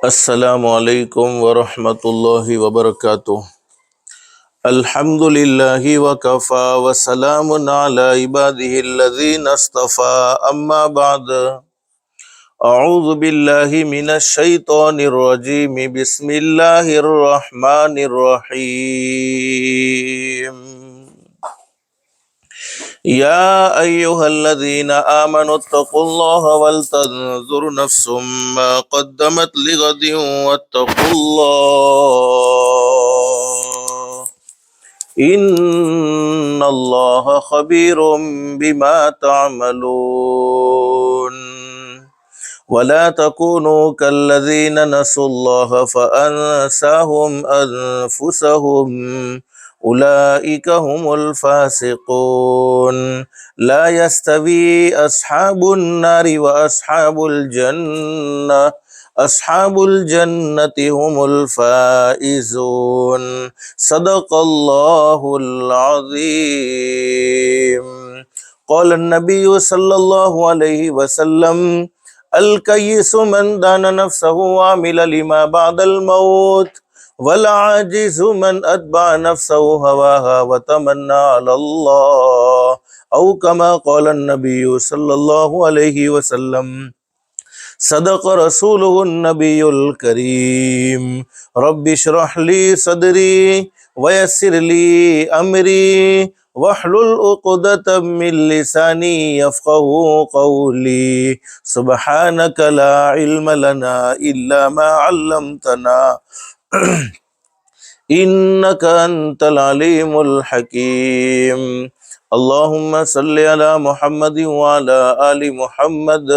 السلام علیکم ورحمۃ اللہ وبرکاتہ۔ الحمد للہ وکفی وسلام علی عبادہ الذین اصطفی، اما بعد، اعوذ باللہ من الشیطان الرجیم، بسم اللہ الرحمن الرحیم۔ یا ایہا الذین آمنوا اتقوا اللہ ولتنظر نفس ما قدمت لغد واتقوا اللہ ان اللہ خبیر بما تعملون۔ ولا تكونوا كالذين نسوا الله فأنساهم أنفسهم أولئك هم الفاسقون۔ لا يستوي أصحاب النار وأصحاب الجنة، أصحاب الجنة هم الفائزون۔ صدق الله العظيم۔ قال النبي صلى الله عليه وسلم: الکیس من دان نفسه وعمل لما بعد الموت، والعاجز من اتبع نفسه هواها وتمنى على الله، او كما قال النبي صلی اللہ علیہ وسلم۔ صدق رسوله النبی الکریم۔ رب اشرح لی صدری ویسر لی امری واحلل عقدۃ من لسانی یفقهوا قولی۔ سبحانک لا علم لنا الا ما علمتنا انک انت العلیم الحکیم۔ اللہم صلی علی محمد وعلی آل محمد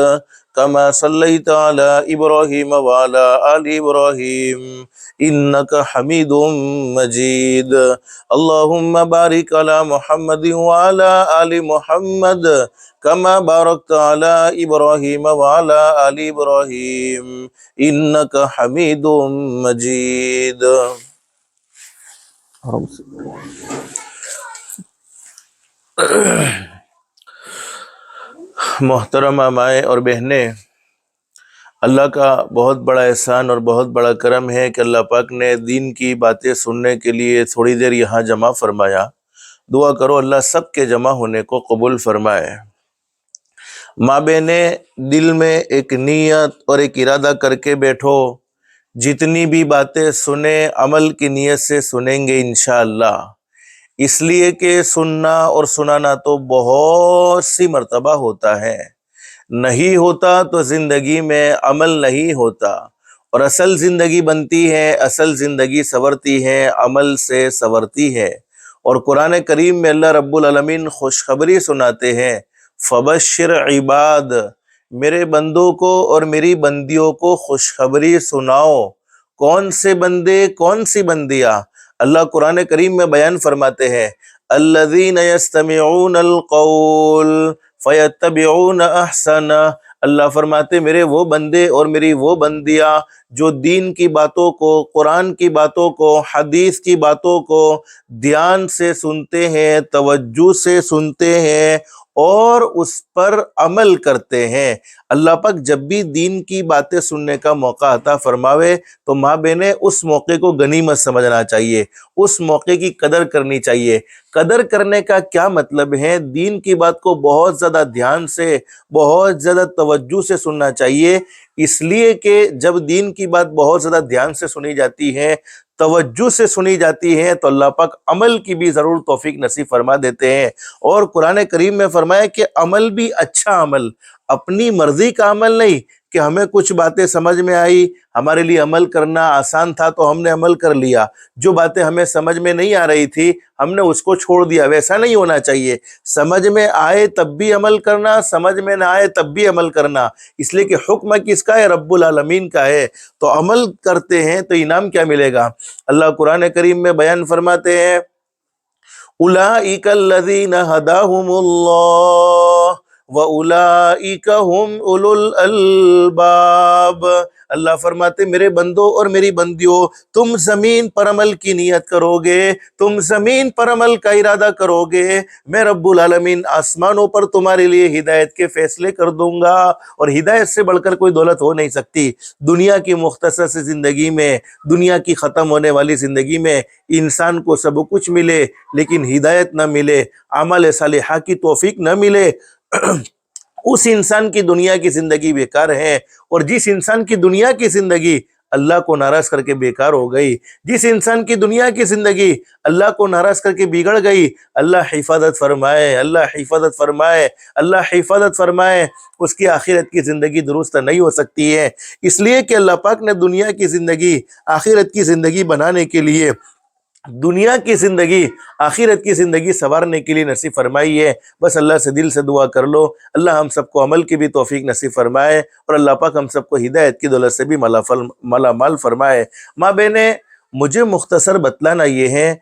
کما صلیت علی ابراہیم وعلی آل ابراہیم انک حمید مجید۔ اللہم بارک علی محمد وعلی آل محمد کما بارکت علی ابراہیم وعلی آل ابراہیم انک حمید مجید۔ محترمہ مائیں اور بہنیں، اللہ کا بہت بڑا احسان اور بہت بڑا کرم ہے کہ اللہ پاک نے دین کی باتیں سننے کے لیے تھوڑی دیر یہاں جمع فرمایا۔ دعا کرو اللہ سب کے جمع ہونے کو قبول فرمائے۔ ماں بہنیں، دل میں ایک نیت اور ایک ارادہ کر کے بیٹھو، جتنی بھی باتیں سنیں عمل کی نیت سے سنیں گے انشاءاللہ، اس لیے کہ سننا اور سنانا تو بہت سی مرتبہ ہوتا ہے، نہیں ہوتا تو زندگی میں عمل نہیں ہوتا، اور اصل زندگی بنتی ہے، اصل زندگی سنورتی ہے، عمل سے سنورتی ہے۔ اور قرآن کریم میں اللہ رب العالمین خوشخبری سناتے ہیں: فبشر عباد، میرے بندوں کو اور میری بندیوں کو خوشخبری سناؤ۔ کون سے بندے، کون سی بندیاں؟ اللہ قرآن کریم میں بیان فرماتے ہیں: الذین یستمعون القول فیتبعون احسنہ۔ اللہ فرماتے میرے وہ بندے اور میری وہ بندیاں جو دین کی باتوں کو، قرآن کی باتوں کو، حدیث کی باتوں کو دھیان سے سنتے ہیں، توجہ سے سنتے ہیں اور اس پر عمل کرتے ہیں۔ اللہ پاک جب بھی دین کی باتیں سننے کا موقع عطا فرماوے تو ماں بہنیں اس موقع کو غنیمت سمجھنا چاہیے، اس موقع کی قدر کرنی چاہیے۔ قدر کرنے کا کیا مطلب ہے؟ دین کی بات کو بہت زیادہ دھیان سے، بہت زیادہ توجہ سے سننا چاہیے، اس لیے کہ جب دین کی بات بہت زیادہ دھیان سے سنی جاتی ہے، توجہ سے سنی جاتی ہے، تو اللہ پاک عمل کی بھی ضرور توفیق نصیب فرما دیتے ہیں۔ اور قرآن کریم میں فرمایا کہ عمل بھی اچھا عمل، اپنی مرضی کا عمل نہیں کہ ہمیں کچھ باتیں سمجھ میں آئی، ہمارے لیے عمل کرنا آسان تھا تو ہم نے عمل کر لیا، جو باتیں ہمیں سمجھ میں نہیں آ رہی تھی ہم نے اس کو چھوڑ دیا۔ ویسا نہیں ہونا چاہیے، سمجھ میں آئے تب بھی عمل کرنا، سمجھ میں نہ آئے تب بھی عمل کرنا، اس لیے کہ حکم کس کا ہے؟ رب العالمین کا ہے۔ تو عمل کرتے ہیں تو انعام کیا ملے گا؟ اللہ قرآن کریم میں بیان فرماتے ہیں: اولئک الذین ھداھم اللہ وَأُولَئِكَ هُمْ أُولُو الْأَلْبَابِ۔ اللہ فرماتے میرے بندوں اور میری بندیوں، تم زمین پر عمل کی نیت کرو گے، تم زمین پر عمل کا ارادہ کرو گے، میں رب العالمین آسمانوں پر تمہارے لیے ہدایت کے فیصلے کر دوں گا، اور ہدایت سے بڑھ کر کوئی دولت ہو نہیں سکتی۔ دنیا کی مختصر سی زندگی میں، دنیا کی ختم ہونے والی زندگی میں انسان کو سب کچھ ملے لیکن ہدایت نہ ملے، عمل صالحہ کی توفیق نہ ملے، اس انسان کی دنیا کی زندگی بیکار ہے۔ اور جس انسان کی دنیا کی زندگی اللہ کو ناراض کر کے بیکار ہو گئی، جس انسان کی دنیا کی زندگی اللہ کو ناراض کر کے بگڑ گئی، اللہ حفاظت فرمائے، اللہ حفاظت فرمائے، اللہ حفاظت فرمائے، اس کی آخرت کی زندگی درست نہیں ہو سکتی ہے۔ اس لیے کہ اللہ پاک نے دنیا کی زندگی آخرت کی زندگی بنانے کے لیے، دنیا کی زندگی آخرت کی زندگی سنوارنے کے لیے نصیب فرمائی ہے۔ بس اللہ سے دل سے دعا کر لو، اللہ ہم سب کو عمل کی بھی توفیق نصیب فرمائے، اور اللہ پاک ہم سب کو ہدایت کی دولت سے بھی مالا مال فرمائے۔ ماں بہنیں، مجھے مختصر بتلانا یہ ہے،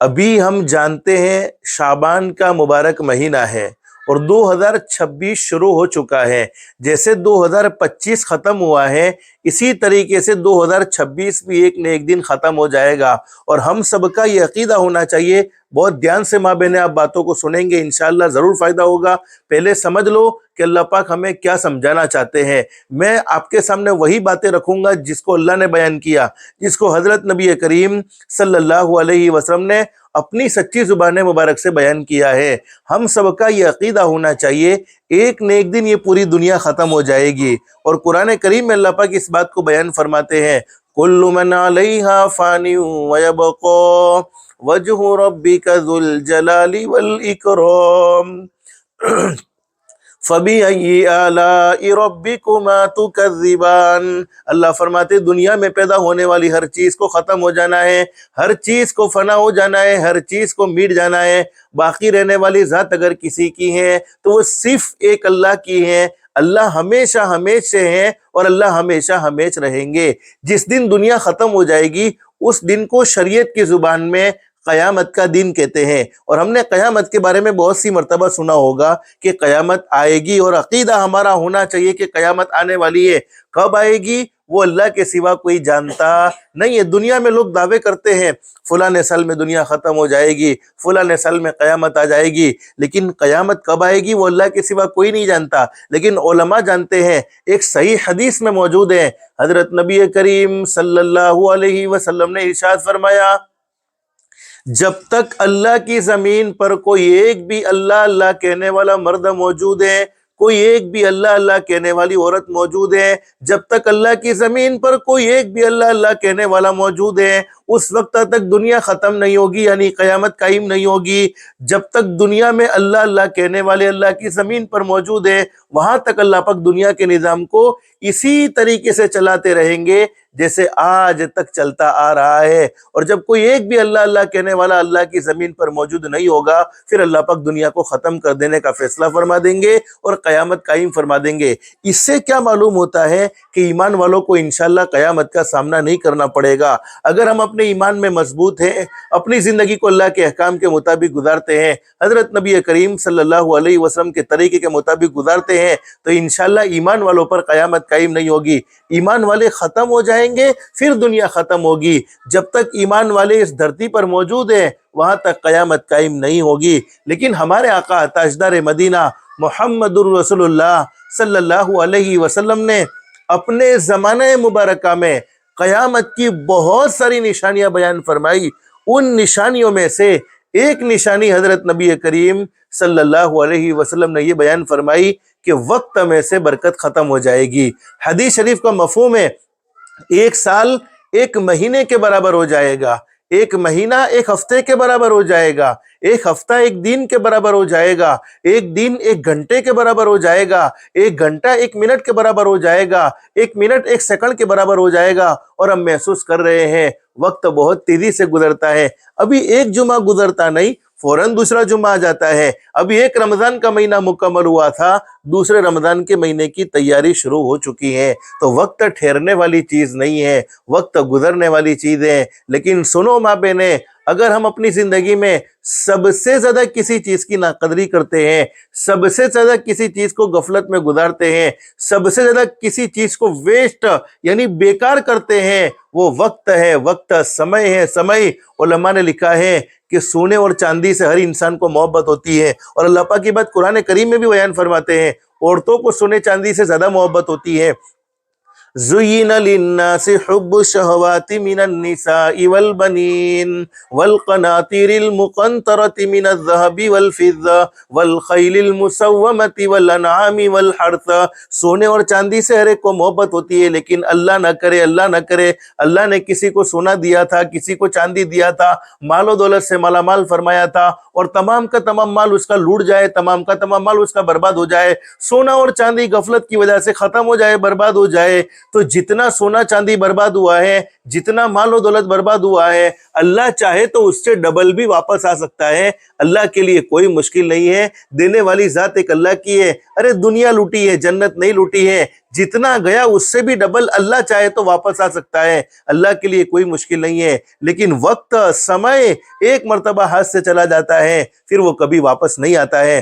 ابھی ہم جانتے ہیں شعبان کا مبارک مہینہ ہے اور 2026 شروع ہو چکا ہے۔ جیسے 2025 ختم ہوا ہے، اسی طریقے سے 2026 بھی ایک نہ ایک دن ختم ہو جائے گا، اور ہم سب کا یہ عقیدہ ہونا چاہیے۔ بہت دھیان سے ماں بہنیں آپ باتوں کو سنیں گے، انشاءاللہ ضرور فائدہ ہوگا۔ پہلے سمجھ لو کہ اللہ پاک ہمیں کیا سمجھانا چاہتے ہیں۔ میں آپ کے سامنے وہی باتیں رکھوں گا جس کو اللہ نے بیان کیا، جس کو حضرت نبی کریم صلی اللہ علیہ وسلم نے اپنی سچی زبان مبارک سے بیان کیا ہے۔ ہم سب کا یہ عقیدہ ہونا چاہیے ایک نہ ایک دن یہ پوری دنیا ختم ہو جائے گی، اور قرآن کریم میں اللہ پاک اس بات کو بیان فرماتے ہیں، کل من علیہا فانی ویبقا وجہ ربک ذو الجلال والاکرام فَبِأَيِّ آلَاءِ رَبِّكُمَا تُكَذِّبَانِ۔ اللہ فرماتے دنیا میں پیدا ہونے والی ہر چیز کو ختم ہو جانا ہے، ہر چیز کو فنا ہو جانا ہے، ہر چیز کو مٹ جانا ہے۔ باقی رہنے والی ذات اگر کسی کی ہے تو وہ صرف ایک اللہ کی ہے۔ اللہ ہمیشہ ہمیش سے ہیں اور اللہ ہمیشہ ہمیش رہیں گے۔ جس دن دنیا ختم ہو جائے گی اس دن کو شریعت کی زبان میں قیامت کا دن کہتے ہیں، اور ہم نے قیامت کے بارے میں بہت سی مرتبہ سنا ہوگا کہ قیامت آئے گی، اور عقیدہ ہمارا ہونا چاہیے کہ قیامت آنے والی ہے۔ کب آئے گی وہ اللہ کے سوا کوئی جانتا نہیں ہے۔ دنیا میں لوگ دعوے کرتے ہیں فلاں سال میں دنیا ختم ہو جائے گی، فلاں سال میں قیامت آ جائے گی، لیکن قیامت کب آئے گی وہ اللہ کے سوا کوئی نہیں جانتا، لیکن علماء جانتے ہیں۔ ایک صحیح حدیث میں موجود ہے، حضرت نبی کریم صلی اللہ علیہ وسلم نے ارشاد فرمایا، جب تک اللہ کی زمین پر کوئی ایک بھی اللہ اللہ کہنے والا مرد موجود ہے، کوئی ایک بھی اللہ اللہ کہنے والی عورت موجود ہے، جب تک اللہ کی زمین پر کوئی ایک بھی اللہ اللہ کہنے والا موجود ہے، اس وقت تک دنیا ختم نہیں ہوگی، یعنی قیامت قائم نہیں ہوگی۔ جب تک دنیا میں اللہ اللہ کہنے والے اللہ کی زمین پر موجود ہے، وہاں تک اللہ پاک دنیا کے نظام کو اسی طریقے سے چلاتے رہیں گے جیسے آج تک چلتا آ رہا ہے۔ اور جب کوئی ایک بھی اللہ اللہ کہنے والا اللہ کی زمین پر موجود نہیں ہوگا، پھر اللہ پاک دنیا کو ختم کر دینے کا فیصلہ فرما دیں گے اور قیامت قائم فرما دیں گے۔ اس سے کیا معلوم ہوتا ہے کہ ایمان والوں کو انشاءاللہ قیامت کا سامنا نہیں کرنا پڑے گا۔ اگر ہم اپنے ایمان میں مضبوط ہیں، اپنی زندگی کو اللہ کے احکام کے مطابق گزارتے ہیں، حضرت نبی کریم صلی اللہ علیہ وسلم کے طریقے کے مطابق گزارتے ہیں، تو انشاءاللہ ایمان والوں پر قیامت قائم نہیں ہوگی۔ ایمان والے ختم ہو جائیں گے پھر دنیا ختم ہوگی۔ جب تک ایمان والے اس دھرتی پر موجود ہیں وہاں تک قیامت قائم نہیں ہوگی۔ لیکن ہمارے آقا تاجدار مدینہ محمد الرسول اللہ صلی اللہ علیہ وسلم نے اپنے زمانہ مبارکہ میں قیامت کی بہت ساری نشانیاں بیان فرمائی۔ ان نشانیوں میں سے ایک نشانی حضرت نبی کریم صلی اللہ علیہ وسلم نے یہ بیان فرمائی کہ وقت میں سے برکت ختم ہو جائے گی۔ حدیث شریف کا مفہوم ہے ایک سال ایک مہینے کے برابر ہو جائے گا، ایک مہینہ ایک ہفتے کے برابر ہو جائے گا، ایک ہفتہ ایک دن کے برابر ہو جائے گا، ایک دن ایک گھنٹے کے برابر ہو جائے گا، ایک گھنٹہ ایک منٹ کے برابر ہو جائے گا، ایک منٹ ایک سیکنڈ کے برابر ہو جائے گا۔ اور ہم محسوس کر رہے ہیں وقت بہت تیزی سے گزرتا ہے۔ ابھی ایک جمعہ گزرتا نہیں فوراً دوسرا جمعہ آ جاتا ہے۔ ابھی ایک رمضان کا مہینہ مکمل ہوا تھا، دوسرے رمضان کے مہینے کی تیاری شروع ہو چکی ہے۔ تو وقت ٹھہرنے والی چیز نہیں ہے، وقت گزرنے والی چیز ہے۔ لیکن سنو ماں بہنیں، اگر ہم اپنی زندگی میں سب سے زیادہ کسی چیز کی ناقدری کرتے ہیں، سب سے زیادہ کسی چیز کو غفلت میں گزارتے ہیں، سب سے زیادہ کسی چیز کو ویسٹ یعنی بیکار کرتے ہیں، وہ وقت ہے، وقت سمے ہے، سمے۔ علماء نے لکھا ہے کہ سونے اور چاندی سے ہر انسان کو محبت ہوتی ہے، اور اللہ پاک کی بات قرآن کریم میں بھی بیان فرماتے ہیں، عورتوں کو سونے چاندی سے زیادہ محبت ہوتی ہے۔ زُيِّنَ لِلنَّاسِ حُبُّ الشَّهَوَاتِ مِنَ النِّسَاءِ وَالْبَنِينَ وَالْقَنَاطِيرِ الْمُقَنطَرَةِ مِنَ الذَّهَبِ وَالْفِضَّةِ وَالْخَيْلِ الْمُسَوَّمَةِ وَالْأَنْعَامِ وَالْحَرْثِ۔ سونے اور چاندی سے ہر ایک کو محبت ہوتی ہے، لیکن اللہ نہ کرے، اللہ نہ کرے، اللہ نے کسی کو سونا دیا تھا، کسی کو چاندی دیا تھا، مال و دولت سے مالا مال فرمایا تھا، اور تمام کا تمام مال اس کا لوٹ جائے، تمام کا تمام مال اس کا برباد ہو جائے، سونا اور چاندی غفلت کی وجہ سے ختم ہو جائے، برباد ہو جائے، تو جتنا سونا چاندی برباد ہوا ہے، جتنا مال و دولت برباد ہوا ہے، اللہ چاہے تو اس سے ڈبل بھی واپس آ سکتا ہے۔ اللہ کے لیے کوئی مشکل نہیں ہے، دینے والی ذات ایک اللہ کی ہے۔ ارے دنیا لوٹی ہے، جنت نہیں لوٹی ہے، جتنا گیا اس سے بھی ڈبل اللہ چاہے تو واپس آ سکتا ہے، اللہ کے لیے کوئی مشکل نہیں ہے۔ لیکن وقت، سمے ایک مرتبہ ہاتھ سے چلا جاتا ہے، پھر وہ کبھی واپس نہیں آتا ہے۔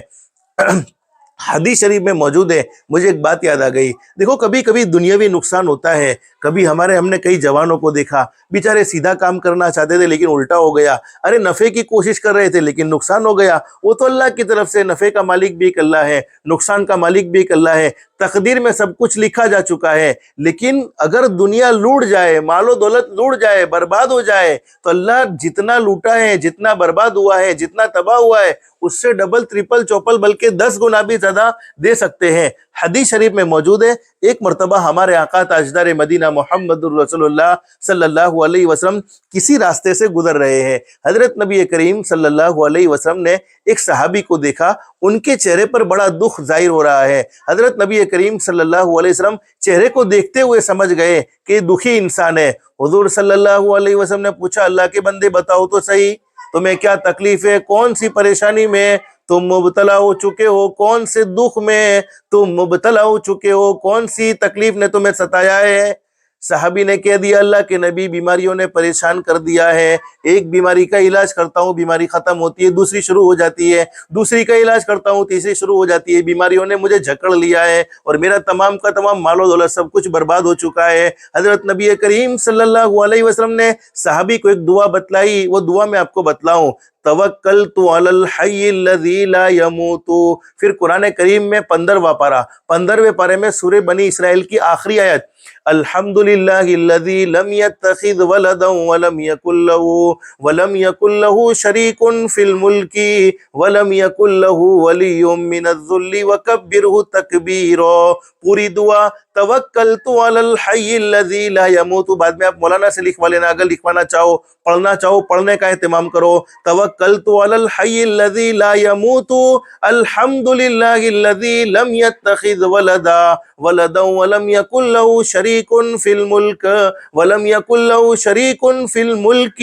حدیث شریف میں موجود ہے، مجھے ایک بات یاد آ گئی، دیکھو کبھی کبھی دنیاوی نقصان ہوتا ہے، کبھی ہم نے کئی جوانوں کو دیکھا، بیچارے سیدھا کام کرنا چاہتے تھے لیکن الٹا ہو گیا، ارے نفع کی کوشش کر رہے تھے لیکن نقصان ہو گیا۔ وہ تو اللہ کی طرف سے، نفع کا مالک بھی ایک اللہ ہے، نقصان کا مالک بھی ایک اللہ ہے، تقدیر میں سب کچھ لکھا جا چکا ہے۔ لیکن اگر دنیا لوٹ جائے، مال و دولت لوٹ جائے، برباد ہو جائے، تو اللہ جتنا لوٹا ہے، جتنا برباد ہوا ہے، جتنا تباہ ہوا ہے، اس سے ڈبل، ٹرپل، چوپل بلکہ 10 گنا بھی زیادہ دے سکتے ہیں۔ حدیث شریف میں موجود ہے، ایک مرتبہ ہمارے آقا تاجدار مدینہ محمد الرسول اللہ صلی اللہ علیہ وسلم کسی راستے سے گزر رہے ہیں۔ حضرت نبی کریم صلی اللہ علیہ وسلم نے ایک صحابی کو دیکھا، ان کے چہرے پر بڑا دکھ ظاہر ہو رہا ہے۔ حضرت نبی کریم صلی اللہ علیہ وسلم چہرے کو دیکھتے ہوئے سمجھ گئے کہ یہ دکھی انسان ہے۔ حضور صلی اللہ علیہ وسلم نے پوچھا، اللہ کے بندے بتاؤ تو صحیح، تمہیں کیا تکلیف ہے، کون سی پریشانی میں تم مبتلا ہو چکے ہو، کون سے دکھ میں تم مبتلا ہو چکے ہو، کون سی تکلیف نے تمہیں ستایا ہے؟ صحابی نے کہہ دیا، اللہ کے نبی بیماریوں نے پریشان کر دیا ہے، ایک بیماری کا علاج کرتا ہوں، بیماری ختم ہوتی ہے، دوسری شروع ہو جاتی ہے، دوسری کا علاج کرتا ہوں، تیسری شروع ہو جاتی ہے، بیماریوں نے مجھے جھکڑ لیا ہے، اور میرا تمام کا تمام مال و دولت سب کچھ برباد ہو چکا ہے۔ حضرت نبی کریم صلی اللہ علیہ وسلم نے صحابی کو ایک دعا بتلائی، وہ دعا میں آپ کو بتلاؤں، توکلت علی الحی الذی لا یموت۔ پھر قرآن کریم میں 15واں پارہ، 15ویں پارے میں سورہ بنی اسرائیل کی آخری آیت، الحمدللہ الذی لم یتخذ ولدا ولم یکن له شریک فی الملک ولم یکن له ولی من الذل وکبرہ تکبیرا۔ پوری دعا توکلت علی الحی الذی لا یموت، بعد میں آپ مولانا سے لکھوا لینا، اگر لکھوانا چاہو، پڑھنا چاہو، پڑھنے کا اہتمام کرو۔ توکلت علی الحی الذی لا یموت الحمدللہ الذی لم یتخذ ولدا ولم یکن له شریک فی الملک ولم یکن له شریک فی الملک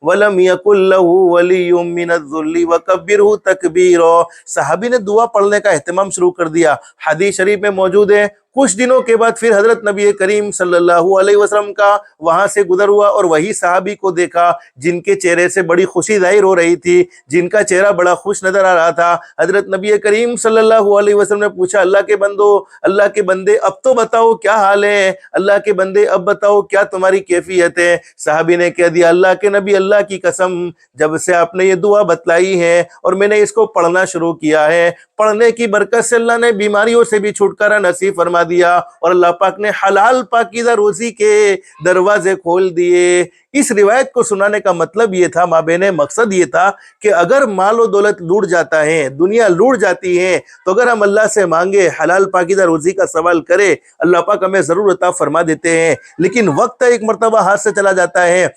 ولم یکن له ولی من الذل وکبرہ تکبیرا۔ صحابی نے دعا پڑھنے کا اہتمام شروع کر دیا۔ حدیث شریف میں موجود ہے، کچھ دنوں کے بعد پھر حضرت نبی کریم صلی اللہ علیہ وسلم کا وہاں سے گزر ہوا، اور وہی صحابی کو دیکھا جن کے چہرے سے بڑی خوشی ظاہر ہو رہی تھی، جن کا چہرہ بڑا خوش نظر آ رہا تھا۔ حضرت نبی کریم صلی اللہ علیہ وسلم نے پوچھا، اللہ کے بندو، اللہ کے بندے اب تو بتاؤ کیا حال ہے، اللہ کے بندے اب بتاؤ کیا تمہاری کیفیت ہے؟ صحابی نے کہہ دیا، اللہ کے نبی، اللہ کی قسم، جب سے آپ نے یہ دعا بتلائی ہے اور میں نے اس کو پڑھنا شروع کیا ہے، پڑھنے کی برکت سے اللہ نے بیماریوں سے بھی چھٹکارا نصیب فرما دیا، اور اللہ پاک نے حلال پاکیزہ روزی کے دروازے کھول دیے۔ اس روایت کو سنانے کا مطلب یہ تھا، ماں بہنیں، مقصد یہ تھا کہ اگر مال و دولت لوٹ جاتا ہے، دنیا لوٹ جاتی ہے، تو اگر ہم اللہ سے مانگے، حلال پاکیزہ روزی کا سوال کرے، اللہ پاک ہمیں ضرور عطا فرما دیتے ہیں۔ لیکن وقت ایک مرتبہ ہاتھ سے چلا جاتا ہے،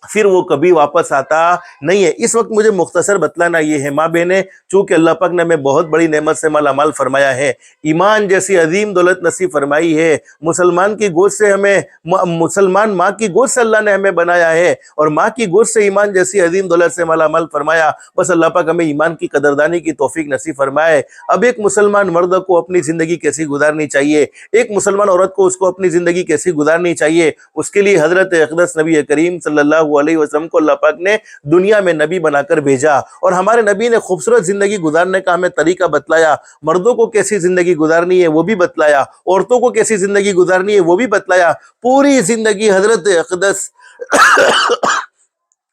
پھر وہ کبھی واپس آتا نہیں ہے۔ اس وقت مجھے مختصر بتلانا یہ ہے، ماں بہنیں، چونکہ اللہ پاک نے ہمیں بہت بڑی نعمت سے مالا مال فرمایا ہے، ایمان جیسی عظیم دولت نصیب فرمائی ہے، مسلمان کی گود سے ہمیں، مسلمان ماں کی گود سے اللہ نے ہمیں بنایا ہے، اور ماں کی گود سے ایمان جیسی عظیم دولت سے مالا مال فرمایا۔ بس اللہ پاک ہمیں ایمان کی قدردانی کی توفیق نصیب فرمائے۔ اب ایک مسلمان مرد کو اپنی زندگی کیسی گزارنی چاہیے، ایک مسلمان عورت کو اس کو اپنی زندگی کیسی گزارنی چاہیے، اس کے لیے حضرت اقدس نبی کریم صلی اللہ علیہ وسلم کو اللہ پاک نے دنیا میں نبی بنا کر بھیجا، اور ہمارے نبی نے خوبصورت زندگی گزارنے کا ہمیں طریقہ بتلایا، مردوں کو کیسی زندگی گزارنی ہے وہ بھی بتلایا، عورتوں کو کیسی زندگی گزارنی ہے وہ بھی بتلایا۔ پوری زندگی حضرت اقدس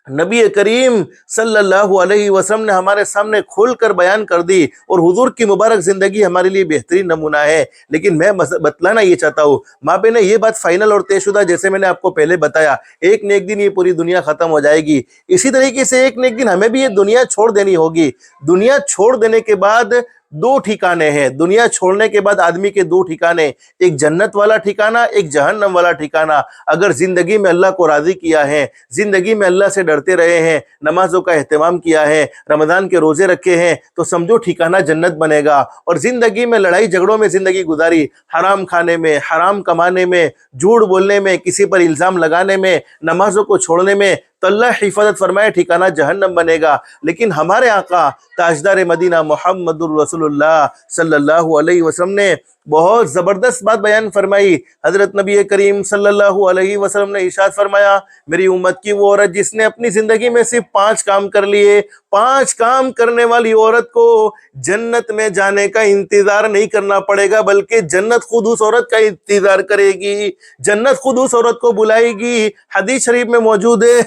نبی کریم صلی اللہ علیہ وسلم نے ہمارے سامنے کھول کر بیان کر دی، اور حضور کی مبارک زندگی ہمارے لیے بہترین نمونہ ہے۔ لیکن میں بتلانا یہ چاہتا ہوں ماں بہنیں، یہ بات فائنل اور طے شدہ، جیسے میں نے آپ کو پہلے بتایا، ایک نہ ایک دن یہ پوری دنیا ختم ہو جائے گی، اسی طریقے سے ایک نہ ایک دن ہمیں بھی یہ دنیا چھوڑ دینی ہوگی۔ دنیا چھوڑ دینے کے بعد دو ٹھکانے ہیں، دنیا چھوڑنے کے بعد آدمی کے دو ٹھکانے، ایک جنت والا ٹھکانہ، ایک جہنم والا ٹھکانہ۔ اگر زندگی میں اللہ کو راضی کیا ہے، زندگی میں اللہ سے ڈرتے رہے ہیں، نمازوں کا اہتمام کیا ہے، رمضان کے روزے رکھے ہیں، تو سمجھو ٹھکانہ جنت بنے گا۔ اور زندگی میں لڑائی جھگڑوں میں زندگی گزاری، حرام کھانے میں، حرام کمانے میں، جھوٹ بولنے میں، کسی پر الزام لگانے میں، نمازوں کو چھوڑنے میں، تو اللہ حفاظت فرمائے ٹھکانہ جہنم بنے گا۔ لیکن ہمارے آقا تاجدار مدینہ محمد الرسول اللہ صلی اللہ علیہ وسلم نے بہت زبردست بات بیان فرمائی۔ حضرت نبی کریم صلی اللہ علیہ وسلم نے ارشاد فرمایا، میری امت کی وہ عورت جس نے اپنی زندگی میں صرف 5 کام کر لیے، 5 کام کرنے والی عورت کو جنت میں جانے کا انتظار نہیں کرنا پڑے گا، بلکہ جنت خود اس عورت کا انتظار کرے گی، جنت خود اس عورت کو بلائے گی۔ حدیث شریف میں موجود ہے،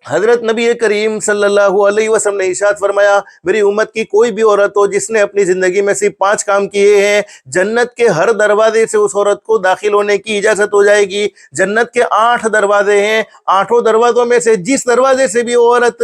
حضرت نبی کریم صلی اللہ علیہ وسلم نے ارشاد فرمایا، میری امت کی کوئی بھی عورت ہو جس نے اپنی زندگی میں صرف 5 کام کیے ہیں، جنت کے ہر دروازے سے اس عورت کو داخل ہونے کی اجازت ہو جائے گی۔ جنت کے 8 دروازے ہیں، 8 دروازوں میں سے جس دروازے سے بھی عورت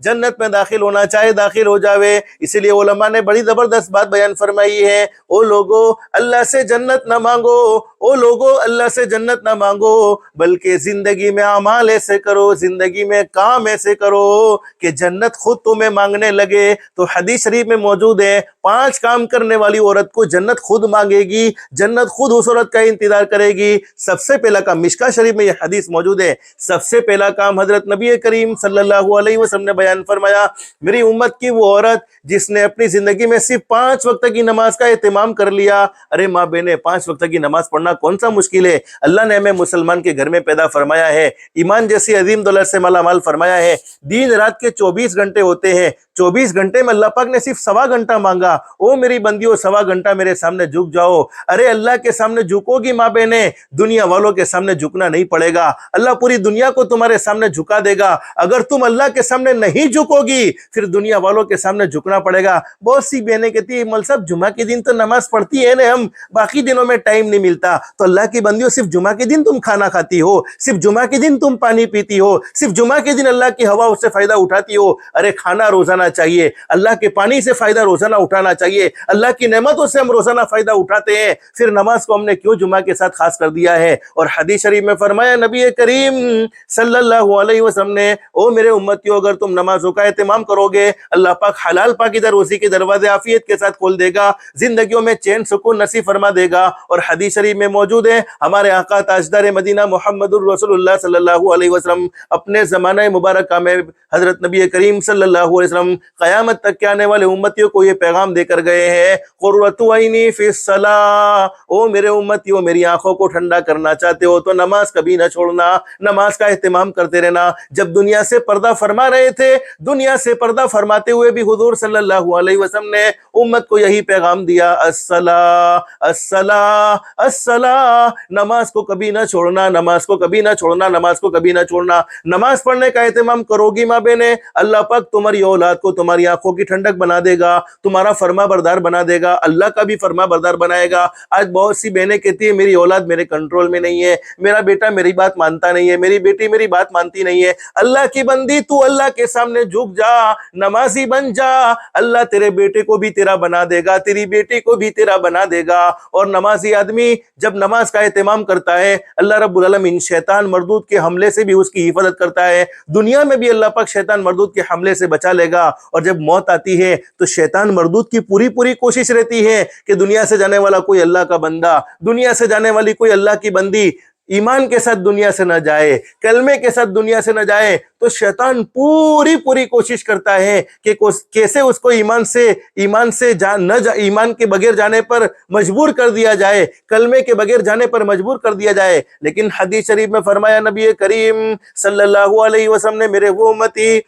جنت میں داخل ہونا چاہے داخل ہو جاوے۔ اسی لیے علماء نے بڑی زبردست بات بیان فرمائی ہے، او لوگو اللہ سے جنت نہ مانگو، او لوگو اللہ سے جنت نہ مانگو، بلکہ زندگی میں اعمال ایسے کرو، زندگی میں کام ایسے کرو کہ جنت خود تمہیں مانگنے لگے۔ تو حدیث شریف میں موجود ہے، 5 کام کرنے والی عورت کو جنت خود مانگے گی، جنت خود اس عورت کا انتظار کرے گی۔ سب سے پہلا کام، مشکاہ شریف میں یہ حدیث موجود ہے، سب سے پہلا کام حضرت نبی کریم صلی اللہ علیہ وسلم نے بیان فرمایا، میری امت کی وہ عورت جس نے اپنی زندگی میں صرف 5 وقت کی نماز کا اہتمام کر لیا۔ ارے ماں بہنیں، 5 وقت کی نماز پڑھنا کون سا مشکل ہے؟ اللہ نے ہمیں مسلمان کے گھر میں پیدا فرمایا ہے، ایمان جیسی عظیم دولت سے مالا مال فرمایا ہے، دن رات کے 24 گھنٹے ہوتے ہیں، 24 گھنٹے میں اللہ پاک نے صرف 1.25 گھنٹہ مانگا، او میری بندیوں 1.25 گھنٹہ میرے سامنے جھک جاؤ۔ ارے اللہ کے سامنے جھکو گی ماں بہنیں، دنیا والوں کے سامنے جھکنا نہیں پڑے گا، اللہ پوری دنیا کو تمہارے سامنے جھکا دے گا۔ اگر تم اللہ کے سامنے نہیں جھکو گی پھر دنیا والوں کے سامنے جھکنا پڑے گا۔ بہت سی بہنیں کہتی ہیں، مول صاحب جمعہ کے دن تو نماز پڑھتی ہے نا، ہم باقی دنوں میں ٹائم نہیں ملتا۔ تو اللہ کی بندیوں، صرف جمعہ کے دن تم کھانا کھاتی ہو، صرف جمعہ کے دن تم پانی پیتی ہو، صرف جمعہ کے دن اللہ کی ہوا سے فائدہ اٹھاتی ہو۔ ارے کھانا روزانہ چاہیے، اللہ کے پانی سے فائدہ روزانہ اٹھانا چاہیے، اللہ کی نعمتوں سے ہم روزانہ فائدہ اٹھاتے ہیں، پھر نماز کو ہم نے کیوں جمعہ کے ساتھ خاص کر دیا ہے؟ اور حدیث شریف میں فرمایا نبی کریم صلی اللہ علیہ وسلم نے، او میرے امتیوں، اگر تم نمازوں کا اہتمام کرو گے، اللہ پاک حلال پاکیزہ روزی کے دروازے عافیت کے ساتھ کھول دے گا، زندگیوں میں چین سکون نصیب فرما دے گا۔ اور حدیث شریف میں موجود ہے، ہمارے آقا تاجدار مدینہ محمد الرسول اللہ صلی اللہ علیہ وسلم اپنے زمانہ مبارکہ میں حضرت نبی کریم صلی اللہ علیہ وسلم قیامت تک کے آنے والے امتیوں کو یہ پیغام دے کر گئے ہیں، قرۃ عینی فی الصلاۃ، او میرے امتیوں، میری آنکھوں کو ٹھنڈا کرنا چاہتے ہو تو نماز کبھی نہ چھوڑنا، نماز کا اہتمام کرتے رہنا۔ جب دنیا سے پردہ فرما رہے تھے، دنیا سے پردہ فرماتے ہوئے بھی حضور صلی اللہ علیہ وسلم نے امت کو یہی پیغام دیا، الصلاۃ الصلاۃ الصلاۃ، نماز کو کبھی نہ چھوڑنا، نماز کو کبھی نہ چھوڑنا، نماز کو کبھی نہ چھوڑنا۔ نماز پڑھنے کا اہتمام کرو گی ماں بہنیں، اللہ پاک تمہاری اولاد کو تمہاری آنکھوں کی ٹھنڈک بنا دے گا، تمہارا فرما بردار بنا دے گا، اللہ کا بھی فرما بردار بنائے گا۔ آج بہت سی بہنیں کہتی ہیں، میری اولاد میرے کنٹرول میں نہیں ہے، میرا بیٹا میری بات مانتا نہیں ہے، میری بیٹی میری بات مانتی نہیں ہے۔ اللہ کی بندی، تو اللہ کے سامنے جھک جا، نمازی بن جا، اللہ تیرے بیٹے کو بھی تیرا بنا دے گا، تیری بیٹی کو بھی تیرا بنا دے گا۔ اور نمازی آدمی جب نماز کا اہتمام کرتا ہے، اللہ رب العالمین شیطان مردود کے حملے سے بھی اس کی حفاظت کرتا ہے، دنیا میں بھی اللہ پاک شیطان مردود کے حملے سے بچا لے گا۔ اور جب موت آتی ہے تو شیطان مردود کی پوری کوشش رہتی ہے کہ دنیا سے جانے والا کوئی اللہ کا بندہ، دنیا سے جانے والی کوئی اللہ کی بندی ایمان کے ساتھ دنیا سے نہ جائے، کلمے کے ساتھ دنیا سے نہ جائے، تو شیطان پوری کوشش کرتا ہے کہ کیسے اس کو ایمان کے بغیر جانے پر مجبور کر دیا جائے، کلمے کے بغیر جانے پر مجبور کر دیا جائے۔ لیکن حدیث شریف میں فرمایا نبی کریم صلی اللہ علیہ وسلم نے، میرے وہ امتی